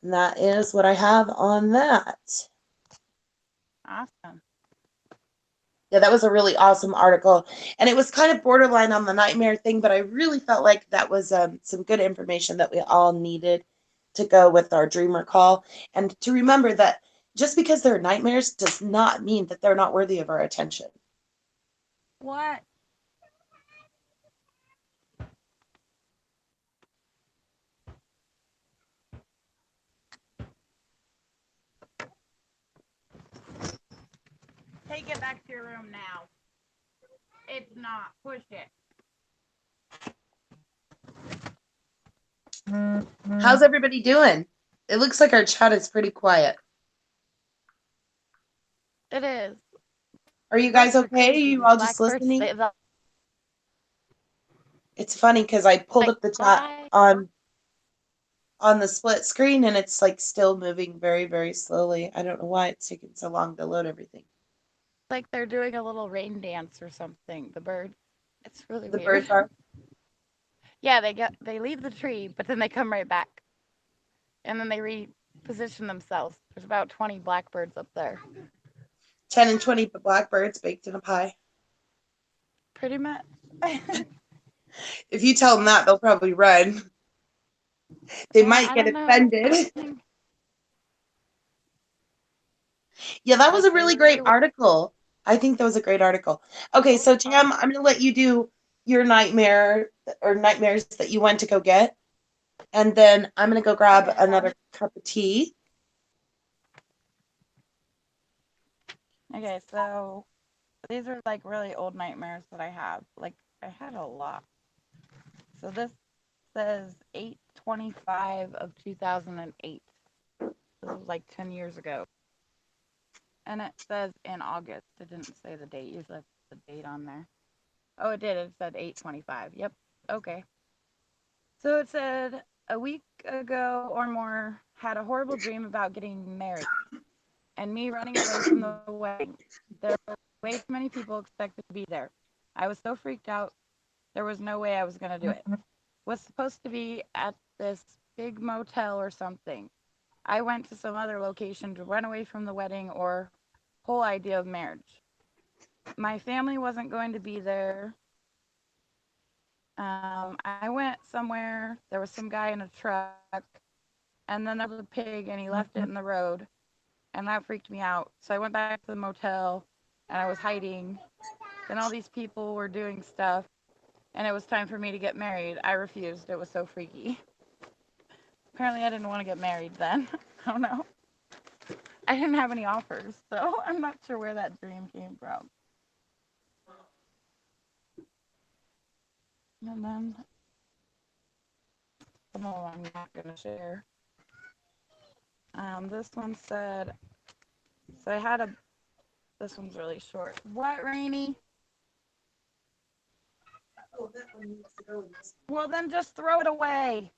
And that is what I have on that. Awesome. Yeah, that was a really awesome article. And it was kind of borderline on the nightmare thing, but I really felt like that was some good information that we all needed to go with our dream recall. And to remember that just because they're nightmares does not mean that they're not worthy of our attention. What? Take it back to your room now. It's not. Push it. How's everybody doing? It looks like our chat is pretty quiet. It is. Are you guys Birds are okay? Are crazy. you These all just blackbirds, listening? they It's funny because I pulled like up the chat fly. on the split screen and it's like still moving very, very slowly. I don't know why it's taking so long to load everything. Like they're doing a little rain dance or something. The bird. It's really The weird. birds are Yeah, they leave the tree, but then they come right back, and then they reposition themselves. There's about 20 blackbirds up there. 10 and 20 blackbirds baked in a pie. Pretty much. If you tell them that, they'll probably run. They Yeah, might I get don't know. offended. Yeah, that was Like a they really really great article. I think that was a great article. Okay, so Tam, I'm going to let you do your nightmare or nightmares that you went to go get. And then I'm going to go grab Okay. another cup of tea. Okay, so these are like really old nightmares that I have. Like I had a lot. So this says 8/25 of 2008. This was like 10 years ago. And it says in August. It didn't say the date. Usually it's the date on there. Oh, it did. It said 8/25. Yep. Okay. So it said a week ago or more had a horrible dream about getting married and me running away from the wedding. There were way too many people expected to be there. I was so freaked out. There was no way I was going to do it. Was supposed to be at this big motel or something. I went to some other location to run away from the wedding or whole idea of marriage. My family wasn't going to be there. I went somewhere. There was some guy in a truck, and then there was a pig, and he left it in the road, and that freaked me out. So I went back to the motel, and I was hiding. Then all these people were doing stuff, and it was time for me to get married. I refused. It was so freaky. Apparently, I didn't want to get married then. I don't know. I didn't have any offers, so I'm not sure where that dream came from. And then some of them I'm not going to share. This one said, so I had a, this one's really short. What, Rainy? Oh, that one needs to go in this Well, then just throw it away.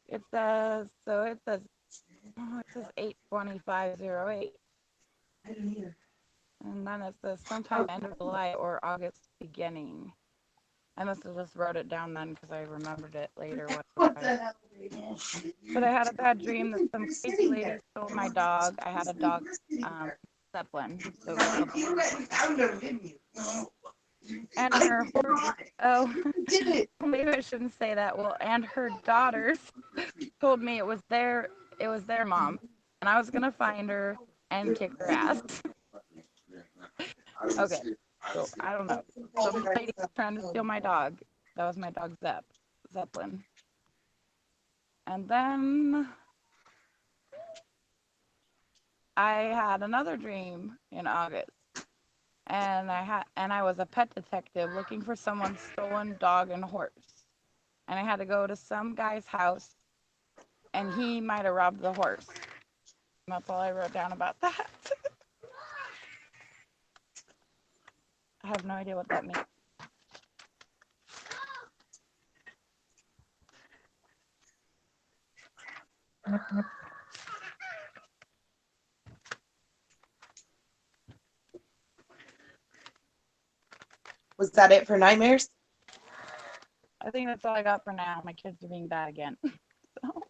It says, oh, it says 8/25/08. I don't either. And then it says sometime end of July or August beginning. I must have just wrote it down then because I remembered it later. What the hell? But I had a bad dream that some crazy lady stole my dog. I had a dog, Zeppelin. So it was called. You went and found her, didn't you? And her horse. Oh, Did it? maybe I shouldn't say that. Well, and her daughters told me it was their mom, and I was gonna find her and kick her ass. Okay, so I don't know. Some lady was trying to steal my dog. That was my dog Zeppelin. And then I had another dream in August, and I was a pet detective looking for someone's stolen dog and horse, and I had to go to some guy's house, and he might have robbed the horse. And that's all I wrote down about that. I have no idea what that means. Was that it for nightmares? I think that's all I got for now. My kids are being bad again. So.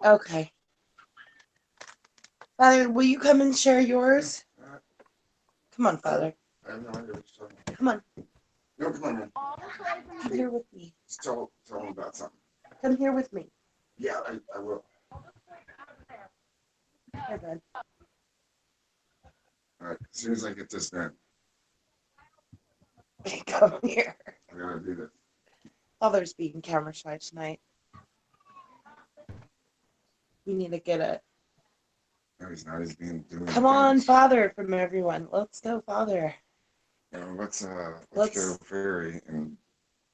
Okay. Father, will you come and share yours? Come on, Father. I have no idea what you're talking about. Come on. No, come on, man. Come here with me. Just tell them about something. Come here with me. Yeah, I will. Here, bud. All right, as soon as I get this done, Come here. I gotta do this. Father's being camera shy tonight. We need to get it. No, he's not. He's doing. Come on, things. Father, from everyone. Let's go, Father. Let's Let's- go ferry and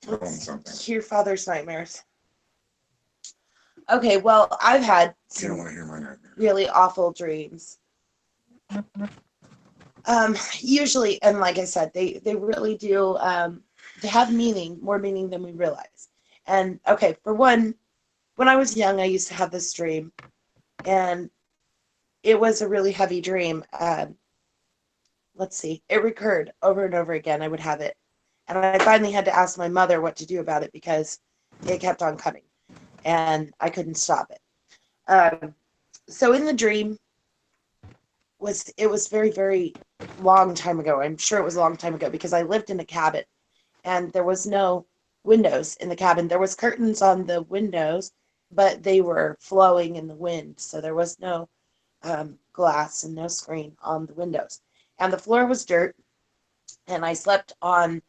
tell him something. Hear Father's nightmares. Okay, well, I've had You don't some want to hear my nightmares. really awful dreams. Usually, and like I said, they really do, they have meaning, more meaning than we realize. And okay, for one, when I was young, I used to have this dream, and it was a really heavy dream. Let's see, it recurred over and over again. I would have it, and I finally had to ask my mother what to do about it because it kept on coming, and I couldn't stop it. So in the dream, it was very, very long time ago. I'm sure it was a long time ago because I lived in a cabin, and there was no windows in the cabin. There was curtains on the windows, but they were flowing in the wind, so there was no glass and no screen on the windows. And the floor was dirt, and I slept on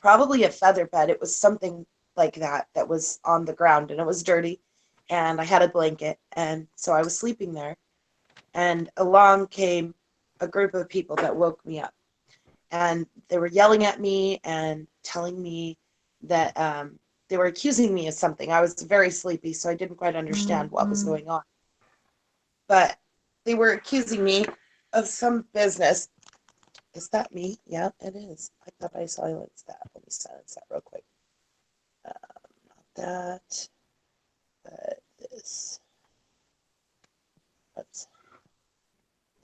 probably a feather bed. It was something like that was on the ground, and it was dirty, and I had a blanket, and so I was sleeping there, and along came a group of people that woke me up, and they were yelling at me and telling me that they were accusing me of something. I was very sleepy, so I didn't quite understand what was going on. But they were accusing me of some business. Is that me? Yeah, it is. I thought I silenced that. Let me silence that real quick. Not that, but this. Oops.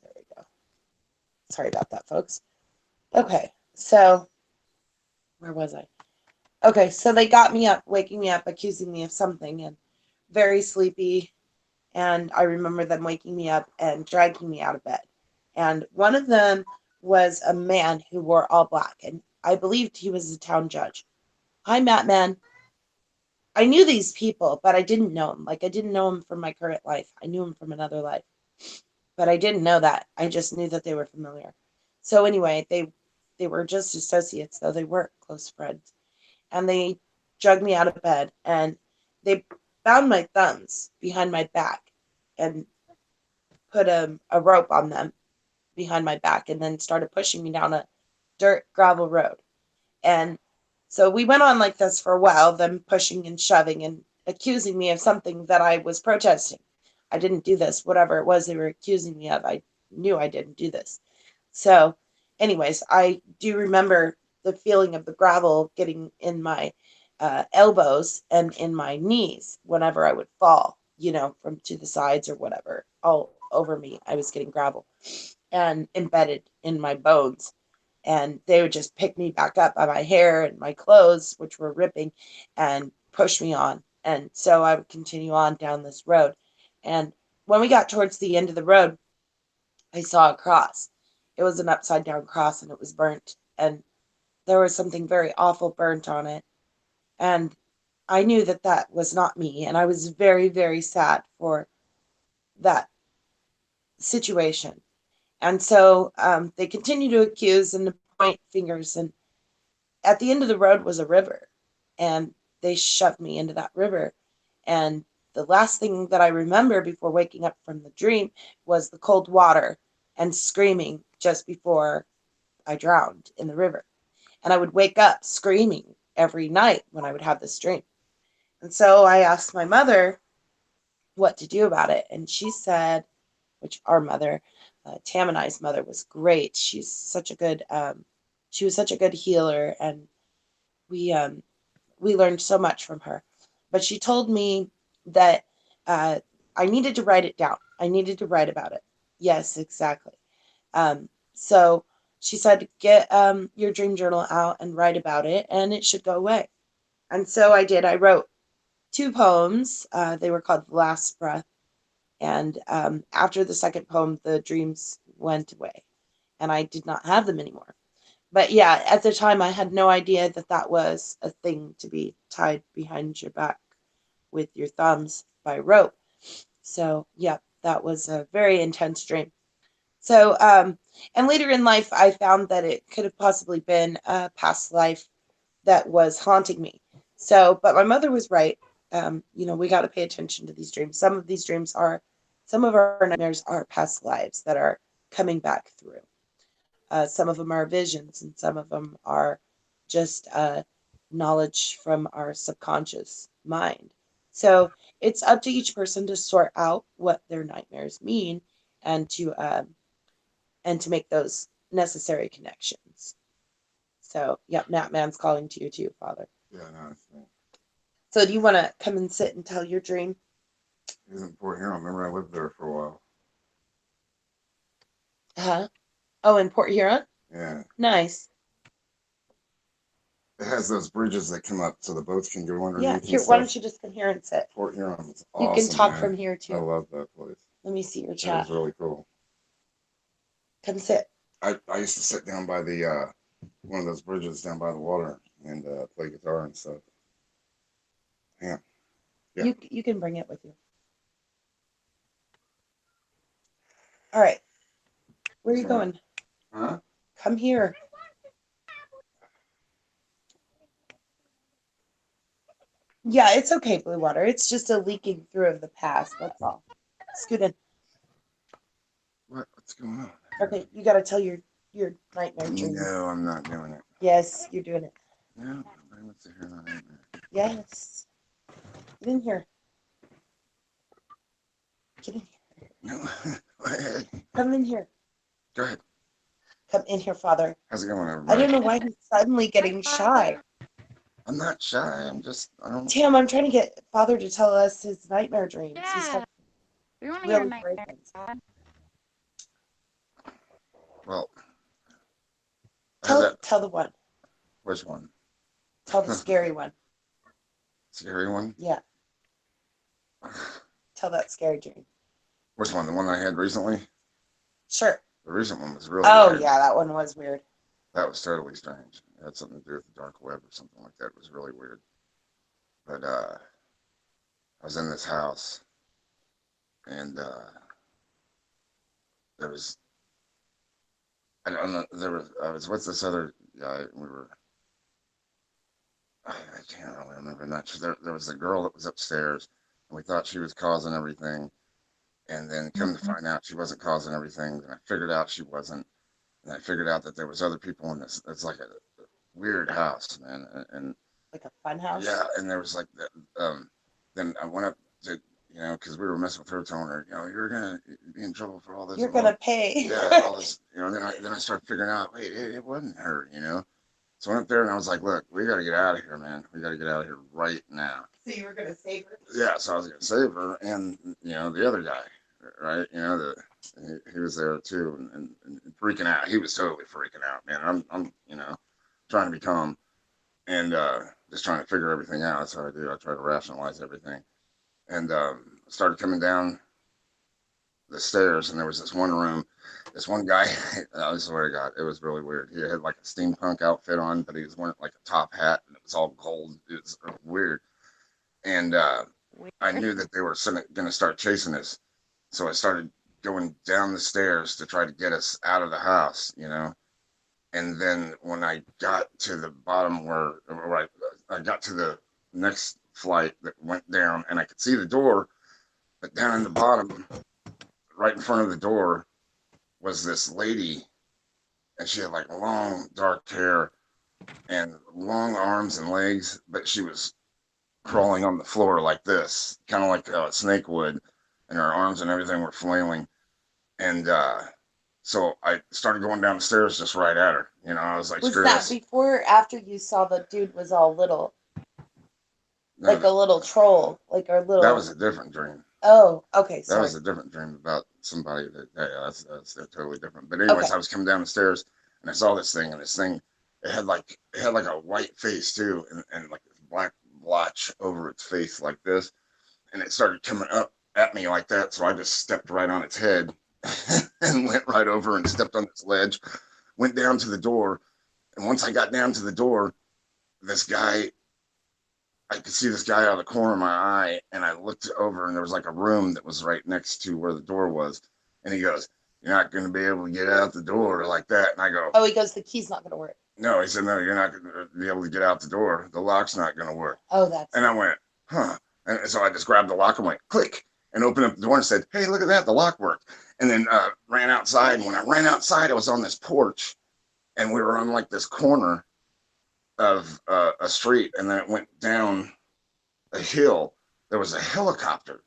There we go. Sorry about that, folks. Okay, so where was I? Okay, so they got me up, waking me up, accusing me of something, and very sleepy. And I remember them waking me up and dragging me out of bed. And one of them was a man who wore all black, and I believed he was a town judge. Hi, Matt, man. I knew these people, but I didn't know them. Like, I didn't know them from my current life. I knew them from another life. But I didn't know that. I just knew that they were familiar. So anyway, they They were just associates, though they weren't close friends. And they dragged me out of bed and they bound my thumbs behind my back and put a rope on them behind my back and then started pushing me down a dirt gravel road. And so we went on like this for a while, them pushing and shoving and accusing me of something that I was protesting. I didn't do this, whatever it was they were accusing me of. I knew I didn't do this. So, anyways, I do remember the feeling of the gravel getting in my elbows and in my knees whenever I would fall, from to the sides or whatever. All over me, I was getting gravel and embedded in my bones. And they would just pick me back up by my hair and my clothes, which were ripping, and push me on. And so I would continue on down this road. And when we got towards the end of the road, I saw a cross. It was an upside down cross and it was burnt. And there was something very awful burnt on it. And I knew that that was not me. And I was very, very sad for that situation. And so they continued to accuse and to point fingers. And at the end of the road was a river. And they shoved me into that river. And the last thing that I remember before waking up from the dream was the cold water and screaming just before I drowned in the river. And I would wake up screaming every night when I would have this dream. And so I asked my mother what to do about it. And she said, which our mother, Tam and I's mother, was great. She was such a good healer, and we learned so much from her. But she told me that uh, I needed to write it down. I needed to write about it. Yes, exactly. So she said, get your dream journal out and write about it, and it should go away. And so I did. I wrote two poems. They were called The Last Breath. And after the second poem, the dreams went away, and I did not have them anymore. But yeah, at the time, I had no idea that that was a thing to be tied behind your back with your thumbs by rope. So, yeah, that was a very intense dream. So, and later in life, I found that it could have possibly been a past life that was haunting me. So, but my mother was right. We got to pay attention to these dreams. Some of our nightmares are past lives that are coming back through. Some of them are visions, and some of them are just knowledge from our subconscious mind. So it's up to each person to sort out what their nightmares mean and to make those necessary connections. So, yep, Nat Man's calling to you too, Father. Yeah, no, So, do you want to come and sit and tell your dream? he's in Port Huron. Remember, I lived there for a while. Huh? Oh, in Port Huron? Yeah, Nice. it has those bridges that come up so the boats can go Yeah, underneath here, and why don't stuff. you just come here and sit? Port Huron is You can awesome, talk man. from here I too. love that place. Let me see your It chat. was really cool. Come sit. I used to sit down by the one of those bridges down by the water and play guitar and stuff. Yeah. Yeah. You can bring it with you. All right. Where are you going? Huh? Come here. Yeah, it's okay, Blue Water. It's just a leaking through of the past. That's all. Scoot in. What's going on? Okay, you got to tell your nightmare dream. No, I'm not doing it. Yes, you're doing it. No, nobody wants to hear my nightmare. Yes. Get in here. Get in here. No. Go ahead. Come in here. Go ahead. Come in here, Father. How's it going, I everybody? don't know why he's suddenly getting shy. I'm not shy. I don't. Tam, I'm trying to get Father to tell us his nightmare dreams. He's Yeah. We want to hear really nightmares, great ones. Dad. Well, I had that. Tell the one. Which one? Tell the scary one. Scary one? Yeah. Tell that scary dream. Which one? The one I had recently? Sure. The recent one was really Oh, weird. yeah, that one was weird. That was totally strange. It had something to do with the dark web or something like that. It was really weird. But I was in this house, and there was I don't know. I was with this other guy. We were. I can't really remember that. There was a girl that was upstairs, and we thought she was causing everything. And then come to find out she wasn't causing everything. And I figured out she wasn't. And I figured out that there was other people in this. It's like a weird house, man. And Like a fun house. yeah, and there was like then I went up to because we were messing with her, telling her, you're gonna be in trouble for all this. You're gonna pay. Yeah, all this. Then I started figuring out, wait, it wasn't her. So I went up there and I was like, look, we got to get out of here, man. We got to get out of here right now. So you were gonna save her. Yeah, so I was gonna save her and the other guy, right? He was there too and freaking out. He was totally freaking out, man. I'm trying to be calm and just trying to figure everything out. That's how I do. I try to rationalize everything. And started coming down the stairs, and there was this one room. This one guy, I swear to God, it was really weird. He had like a steampunk outfit on, but he was wearing like a top hat, and it was all gold. It was weird. And I knew that they were going to start chasing us. So I started going down the stairs to try to get us out of the house. And then when I got to the bottom where I got to the next flight that went down, and I could see the door, but down in the bottom, right in front of the door, was this lady, and she had like long dark hair and long arms and legs, but she was crawling on the floor like this, kind of like a snake would, and her arms and everything were flailing. And so I started going down the stairs just right at her. I was like, Was screw that this. before or after you saw the dude was all little? No, Like a little troll, like a little. that was a different dream. Oh, okay. That Sorry. was a different dream about somebody that, yeah, they're totally different. But anyways, Okay. I was coming down the stairs and I saw this thing, and this thing, it had like a white face too, and like this black blotch over its face like this, and it started coming up at me like that. So I just stepped right on its head and went right over and stepped on this ledge, went down to the door, and once I got down to the door, this guy I could see this guy out of the corner of my eye, and I looked over, and there was like a room that was right next to where the door was. And he goes, "You're not going to be able to get out the door like that." And I go, Oh, he goes, the key's not gonna work. "No." He said, "No, you're not going to be able to get out the door. The lock's not going to work." Oh, that's. And I went, "Huh." And so I just grabbed the lock and went, click, and opened up the door and said, "Hey, look at that. The lock worked." And then ran outside. And when I ran outside, I was on this porch, and we were on like this corner of a street, and then it went down a hill. There was a helicopter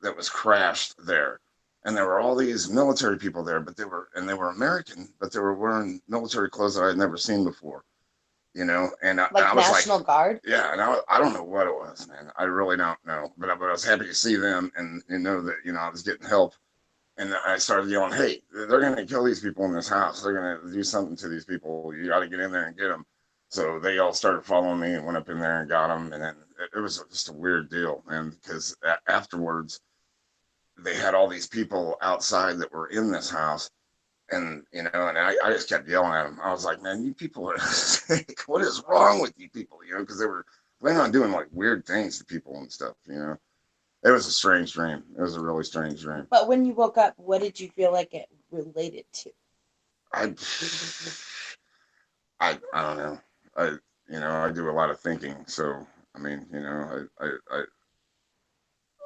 that was crashed there, and there were all these military people there, but they were American, but they were wearing military clothes that I had never seen before. And Like I was National Guard? yeah, and I don't know what it was, man. I really don't know, but I was happy to see them and know that I was getting help. And I started yelling, "Hey, they're going to kill these people in this house. They're going to do something to these people. You got to get in there and get them." So they all started following me and went up in there and got them. And then it was just a weird deal, man, because afterwards they had all these people outside that were in this house. And, and I just kept yelling at them. I was like, "Man, you people are sick. What is wrong with you people?" Because they were planning on doing like weird things to people and stuff. It was a strange dream. It was a really strange dream. But when you woke up, what did you feel like it related to? I don't know. I do a lot of thinking. So I mean,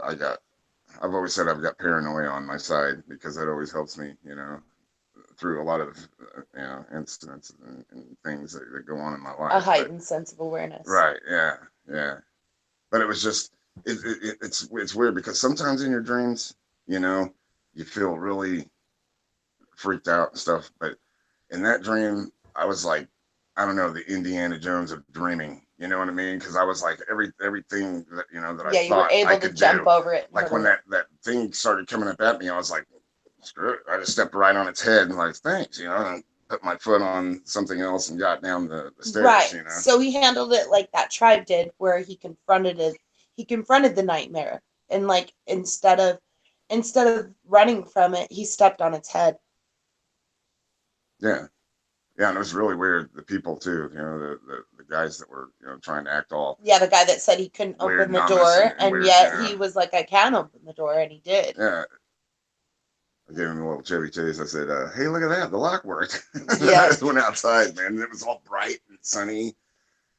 I've always said I've got paranoia on my side because that always helps me, through a lot of incidents and things that go on in my life. A heightened sense of awareness. Right. Yeah. Yeah. But it was just it's weird because sometimes in your dreams, you feel really freaked out and stuff. But in that dream, I was like, I don't know, the Indiana Jones of dreaming. You know what I mean? Because I was like everything that that Yeah, I you were thought I able to could jump do. over it. Like when that thing started coming up at me, I was like, screw it. I just stepped right on its head and like, thanks, and put my foot on something else and got down the stairs. Right. So he handled it like that tribe did, where he confronted it. He confronted the nightmare, and like instead of running from it, he stepped on its head. Yeah. Yeah, and it was really weird. The people too, the guys that were, trying to act all. Yeah, the guy that said he couldn't open the door, and weird, yet he was like, "I can open the door," and he did. Yeah. I gave him a little Chevy Chase. I said, "Hey, look at that! The lock worked." Yeah. I just went outside, man. And it was all bright and sunny,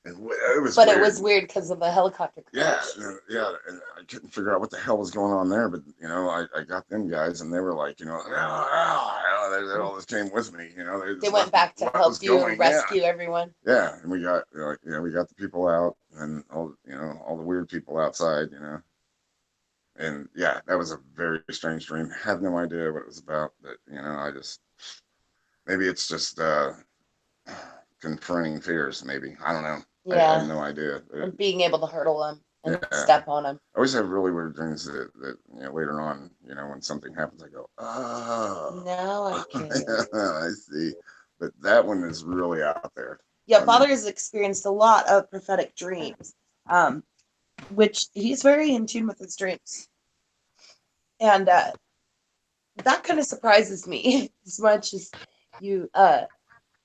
and it was. But weird. it was weird because of the helicopter Yeah, crash. yeah, and I couldn't figure out what the hell was going on there. But I got them guys, and they were like, they all just came with me. They went back to what help was you going. rescue everyone. Yeah, and we got we got the people out, and all the weird people outside. And yeah, that was a very strange dream. Had no idea what it was about, but I just maybe it's just confronting fears. Maybe I don't know. I Yeah. have no idea. And being able to hurdle them and Yeah. step on them. I always have really weird dreams that later on, when something happens, I go, oh, Now I get it. I see. But that one is really out there. Yeah, I mean, Father has experienced a lot of prophetic dreams, which he's very in tune with his dreams. And that kind of surprises me as much as you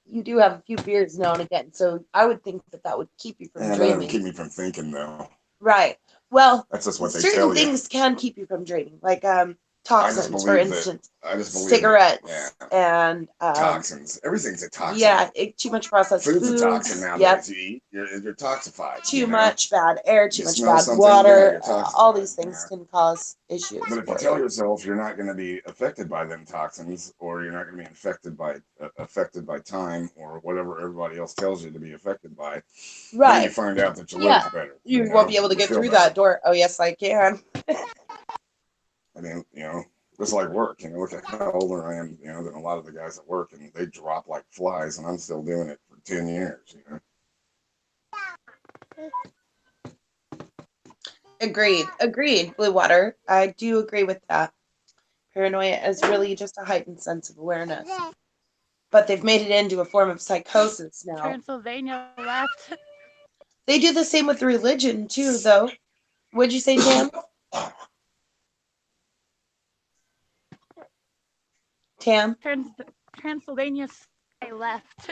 you do have a few fears now and again. So I would think that would keep you from that dreaming. doesn't keep me from thinking, though. Right. Well, that's just what they certain tell you. things can keep you from dreaming, like toxins, for instance. I just believe cigarettes and toxins. Everything's a toxin. Yeah, too much processed Food's food. a toxin nowadays. Yep. You eat, you're toxified. Too much bad air, too You much smell bad something, water. you're All these toxified, things can cause issues. But if you tell yourself you're not going to be affected by them toxins, or you're not going to be affected by time or whatever everybody else tells you to be affected by, right? Then you find out that your liver's better. You won't be able to get through that door. Oh yes, I can. I mean, it's like work. Look at how older I am. Than a lot of the guys at work, and they drop like flies, and I'm still doing it for 10 years. Agreed, Blue Water. I do agree with that. Paranoia is really just a heightened sense of awareness. But they've made it into a form of psychosis now. Transylvania left. They do the same with religion too, though. What'd you say, Tam? Tam? Transylvania left.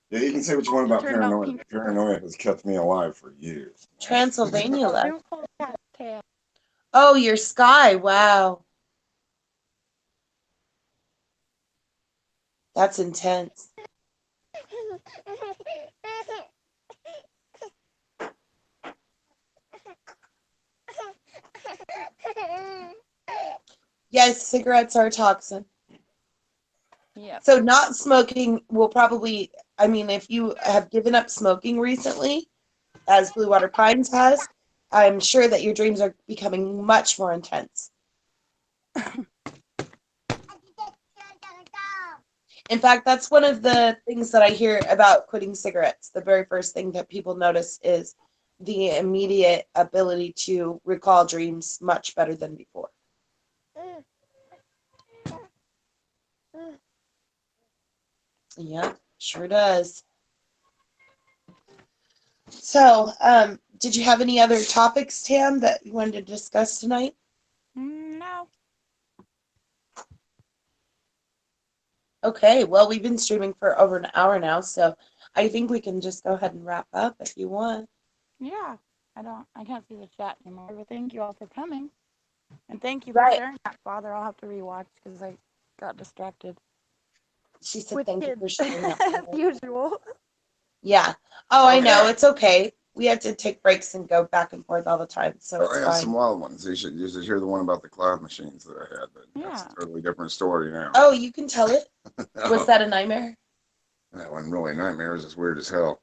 Yeah, you can say what you want about paranoia. Paranoia has kept me alive for years. Transylvania left. Oh, your sky. Wow. That's intense. Yes, cigarettes are a toxin. Yeah. So not smoking will probably, if you have given up smoking recently, as Blue Water Pines has, I'm sure that your dreams are becoming much more intense. In fact, that's one of the things that I hear about quitting cigarettes. The very first thing that people notice is the immediate ability to recall dreams much better than before. Yeah, sure does. So, did you have any other topics, Tam, that you wanted to discuss tonight? No. Okay, well, we've been streaming for over an hour now, so I think we can just go ahead and wrap up if you want. Yeah, I can't see the chat anymore, but thank you all for coming. And thank you for sharing that, Father. I'll have to rewatch because I got distracted. She said thank you for sharing that. As usual. Yeah. Oh, I know. It's okay. We have to take breaks and go back and forth all the time, so it's I have fine. some wild ones. You should hear the one about the cloud machines that I had, but that's a totally different story now. Oh, you can tell it? Was that a nightmare? That wasn't really a nightmare. It was just weird as hell.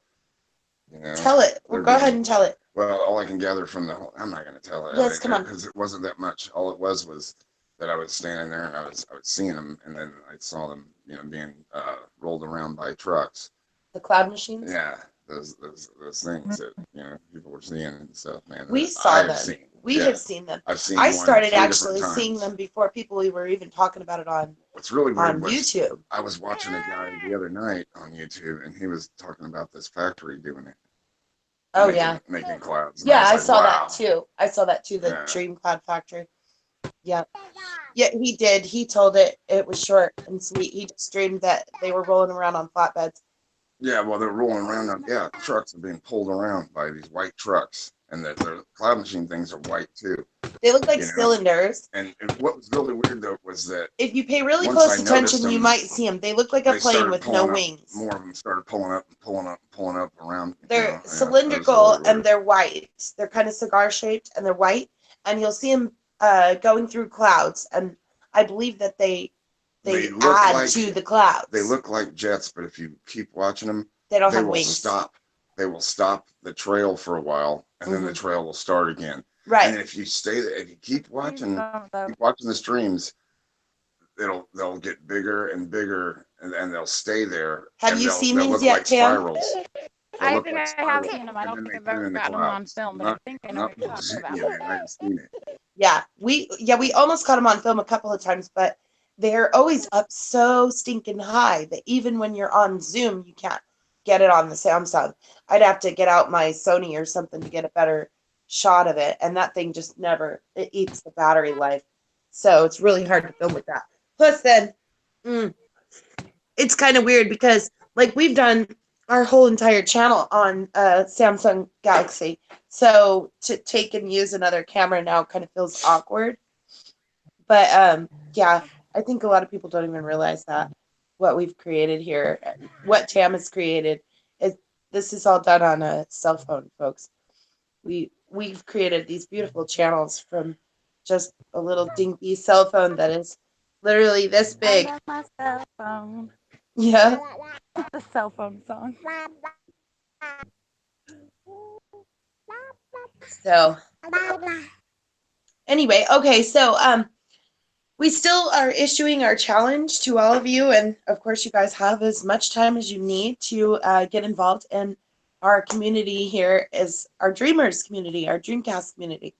Tell it. Well, go ahead and tell it. Well, all I can gather from I'm not going to tell it. Yes, come on. Because it wasn't that much. All it was that I was standing there and I was seeing them, and then I saw them, being rolled around by trucks. The cloud machines? Yeah, those things that people were seeing and stuff. Man, we saw them. We have seen them. I started actually seeing them before people were even talking about it on. What's really weird was YouTube. I was watching a guy the other night on YouTube, and he was talking about this factory doing it. Oh, making clouds. Yeah, I saw that too. The Dream Cloud Factory. Yeah. Yeah, he did. He told it was short and sweet. He just dreamed that they were rolling around on flatbeds. Yeah, well, they're rolling around on trucks are being pulled around by these white trucks, and the cloud machine things are white too. They look like You know? cylinders. And what was really weird though was that If you pay really once close I noticed attention, you them, might see them. They look like a they plane started with no pulling up. wings. More of them started pulling up, pulling up, pulling up around. They're Yeah, cylindrical really and they're white. They're kind of cigar shaped and they're white. And you'll see them going through clouds. And I believe that they look add like, to the clouds. They look like jets, but if you keep watching them, they don't have will wings. Stop. They will stop the trail for a while, and then the trail will start again. Right. And if you stay there, if you keep watching the streams, they'll get bigger and bigger, and they'll stay there. Have you seen these yet, like Tam? spirals. I think I have seen them. I don't think I've ever gotten them on film, but I think I know what you're talking about. I haven't seen it. Yeah, we almost caught them on film a couple of times, but they're always up so stinking high that even when you're on Zoom, you can't get it on the Samsung. I'd have to get out my Sony or something to get a better shot of it, and that thing just never, it eats the battery life. So it's really hard to film with that. Plus then, it's kind of weird because like we've done our whole entire channel on Samsung Galaxy. So to take and use another camera now kind of feels awkward. But yeah, I think a lot of people don't even realize that what we've created here, what Tam has created, this is all done on a cell phone, folks. We've created these beautiful channels from just a little dinky cell phone that is literally this big. I love my cell phone. Yeah. The cell phone song. So anyway, okay, so we still are issuing our challenge to all of you, and of course you guys have as much time as you need to get involved in our community here, is our Dreamers community, our Dreamcast community.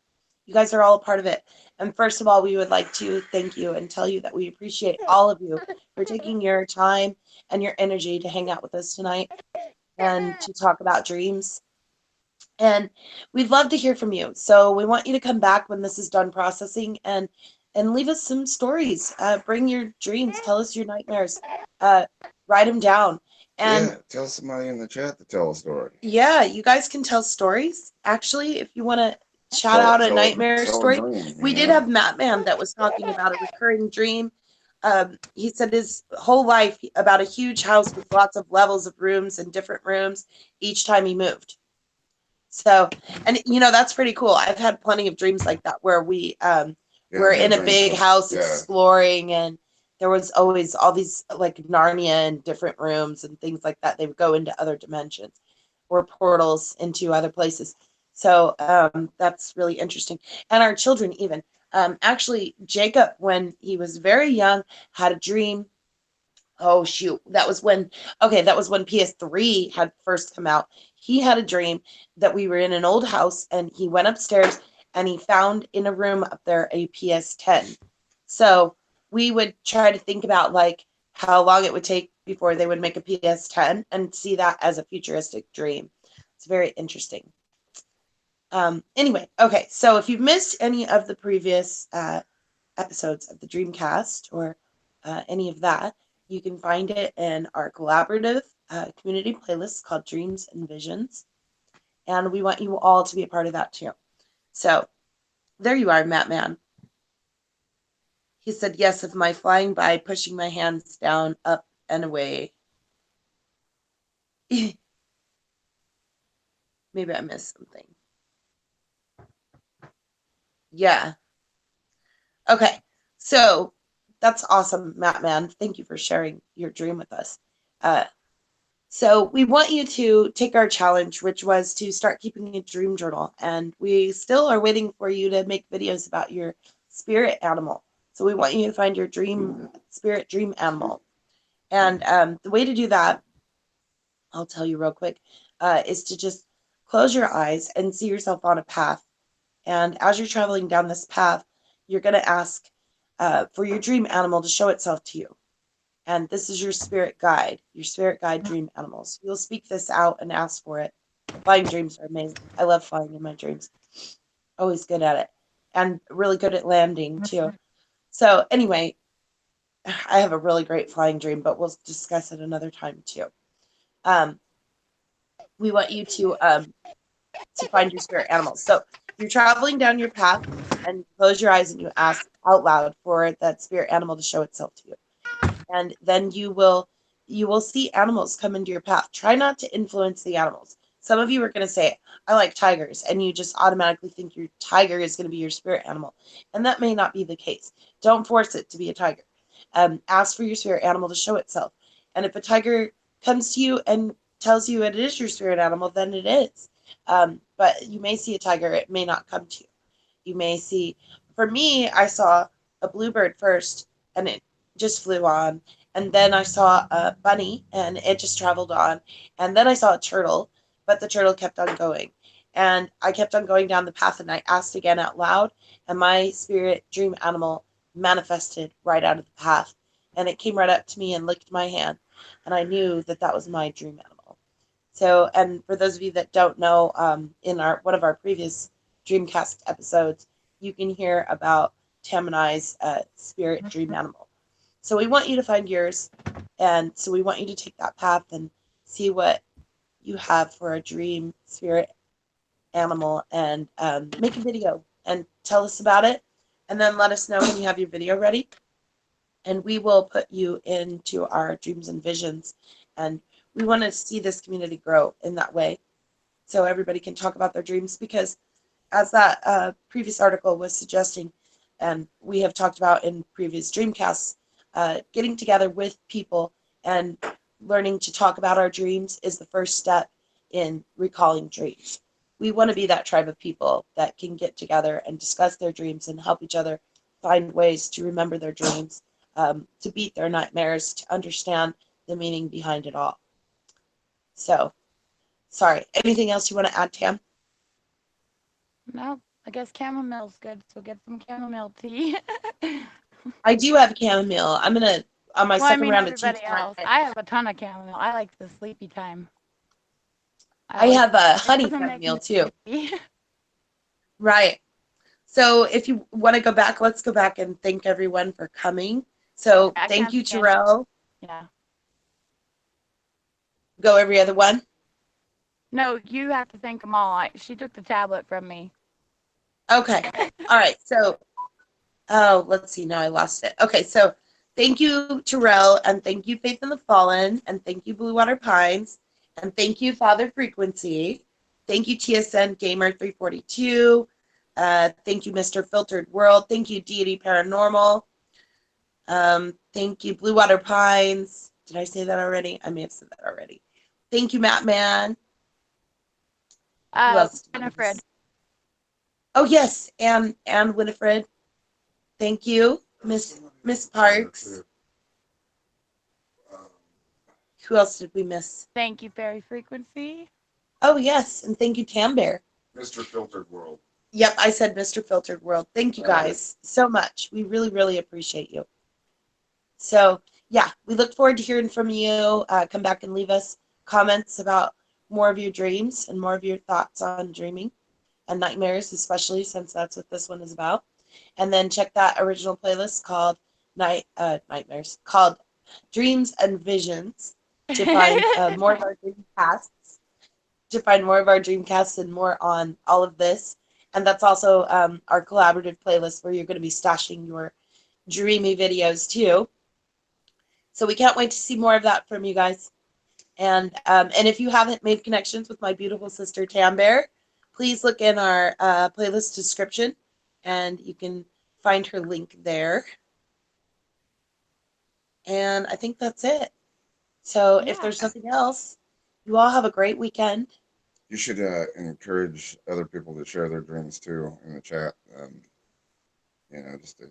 You guys are all a part of it. And first of all, we would like to thank you and tell you that we appreciate all of you for taking your time and your energy to hang out with us tonight and to talk about dreams. And we'd love to hear from you. So we want you to come back when this is done processing and leave us some stories. Bring your dreams. Tell us your nightmares. Write them down. And tell somebody in the chat to tell a story. Yeah, you guys can tell stories. Actually, if you want to shout out a nightmare story. We did have Matt Man that was talking about a recurring dream. He said his whole life about a huge house with lots of levels of rooms and different rooms each time he moved. So, and that's pretty cool. I've had plenty of dreams like that where we were in a big house exploring, and there was always all these like Narnia and different rooms and things like that. They would go into other dimensions or portals into other places. So that's really interesting. And our children even. Actually, Jacob, when he was very young, had a dream. Oh, shoot. That was when PS3 had first come out. He had a dream that we were in an old house, and he went upstairs and he found in a room up there a PS10. So we would try to think about like how long it would take before they would make a PS10 and see that as a futuristic dream. It's very interesting. Anyway, okay, so if you've missed any of the previous episodes of the Dreamcast or any of that, you can find it in our collaborative community playlist called Dreams and Visions. And we want you all to be a part of that too. So there you are, Matt Man. He said, yes, of my flying by, pushing my hands down, up, and away. Maybe I missed something. Yeah. Okay. So that's awesome, Matt Man. Thank you for sharing your dream with us. So we want you to take our challenge, which was to start keeping a dream journal. And we still are waiting for you to make videos about your spirit animal. So we want you to find your spirit dream animal. And the way to do that, I'll tell you real quick, is to just close your eyes and see yourself on a path. And as you're traveling down this path, you're going to ask for your dream animal to show itself to you. And this is your spirit guide dream animals. You'll speak this out and ask for it. Flying dreams are amazing. I love flying in my dreams. Always good at it. And really good at landing, too. So anyway, I have a really great flying dream, but we'll discuss it another time, too. We want you to to find your spirit animals. So you're traveling down your path and you close your eyes and you ask out loud for that spirit animal to show itself to you. And then you will see animals come into your path. Try not to influence the animals. Some of you are going to say, I like tigers, and you just automatically think your tiger is going to be your spirit animal. And that may not be the case. Don't force it to be a tiger. Ask for your spirit animal to show itself. And if a tiger comes to you and tells you it is your spirit animal, then it is. But you may see a tiger, it may not come to you. You may see, for me, I saw a bluebird first, and it just flew on. And then I saw a bunny, and it just traveled on. And then I saw a turtle, but the turtle kept on going. And I kept on going down the path, and I asked again out loud, and my spirit dream animal manifested right out of the path. And it came right up to me and licked my hand. And I knew that that was my dream animal. So, and for those of you that don't know, in our one of our previous DreamCast episodes, you can hear about Tam and I's spirit dream animal. So we want you to find yours, and so we want you to take that path and see what you have for a dream spirit animal, and make a video and tell us about it, and then let us know when you have your video ready, and we will put you into our dreams and visions, and we want to see this community grow in that way so everybody can talk about their dreams, because as that previous article was suggesting, and we have talked about in previous Dreamcasts, getting together with people and learning to talk about our dreams is the first step in recalling dreams. We want to be that tribe of people that can get together and discuss their dreams and help each other find ways to remember their dreams, to beat their nightmares, to understand the meaning behind it all. So, sorry, anything else you want to add, Tam? No, I guess chamomile's good, so get some chamomile tea. I do have chamomile. I'm gonna on my Well, I second mean round of tea everybody tonight. else. I have a ton of chamomile. I like the sleepy time. I have a It honey doesn't make chamomile me too. sleepy. Right. So if you want to go back, let's go back and thank everyone for coming. So I thank can't you, stand it. Terrell. Yeah. Go every other one. No, you have to thank them all. She took the tablet from me. Okay. All right. So, oh, let's see. Now I lost it. Okay. So thank you, Terrell, and thank you, Faith in the Fallen, and thank you, Blue Water Pines, and thank you, Father Frequency. Thank you, TSN Gamer 342. Thank you, Mr. Filtered World. Thank you, Deity Paranormal. Thank you, Blue Water Pines. Did I say that already? I may have said that already. Thank you, Matt Man. Who else did we Winifred. miss? Oh yes, and Winifred. Thank you, Miss Parks. Who else did we miss? Thank you, Fairy Frequency. Oh yes, and thank you, Tam Bear. Mr. Filtered World. Yep, I said Mr. Filtered World. Thank you guys so much. We really, really appreciate you. So yeah, we look forward to hearing from you. Come back and leave us comments about more of your dreams and more of your thoughts on dreaming and nightmares, especially since that's what this one is about. And then check that original playlist called Nightmares, called Dreams and Visions, to find more of our Dreamcasts, and more on all of this. And that's also our collaborative playlist where you're going to be stashing your dreamy videos too. So we can't wait to see more of that from you guys. And if you haven't made connections with my beautiful sister Tam Bear, please look in our playlist description, and you can find her link there. And I think that's it. So if there's nothing else, you all have a great weekend. You should encourage other people to share their dreams too in the chat. Just to,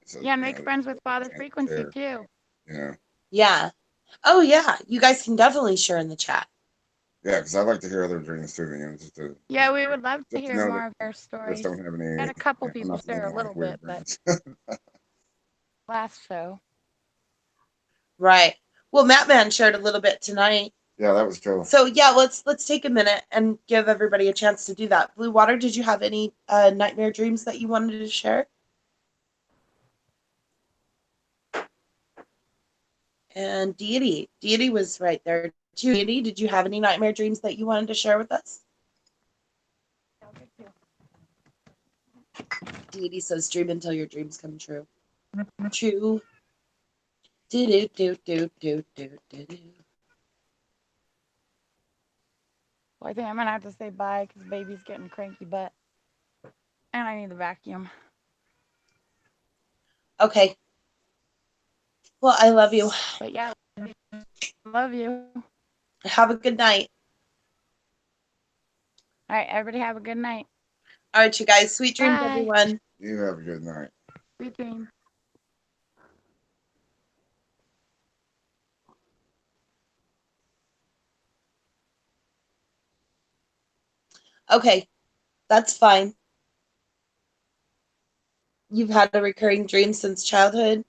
so, make friends with Father Frequency share, too. Yeah. Oh yeah, you guys can definitely share in the chat. Yeah, because I'd like to hear other dreams too. Just to We would love to hear more of their stories. Just don't have any. Had a couple people share a little bit, but last show. Right. Well, Matt Man shared a little bit tonight. Yeah, that was cool. So yeah, let's take a minute and give everybody a chance to do that. Blue Water, did you have any nightmare dreams that you wanted to share? And Deity was right there too. Deity, did you have any nightmare dreams that you wanted to share with us? Deity says, dream until your dreams come true. True. Do do do do do do do do. Well, I think I'm gonna have to say bye because baby's getting cranky butt, and I need the vacuum. Okay. Well, I love you. But yeah, love you. Have a good night. All right, everybody have a good night. All right, you guys. Sweet dreams, Bye. everyone. You have a good night. Sweet dreams. Okay, that's fine. You've had a recurring dream since childhood?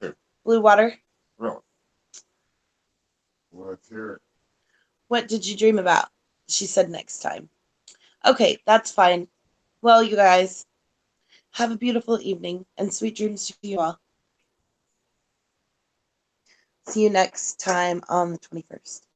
Sure. Blue water? Really? Well, let's hear it. What did you dream about? She said next time. Okay, that's fine. Well, you guys, have a beautiful evening and sweet dreams to you all. See you next time on the 21st.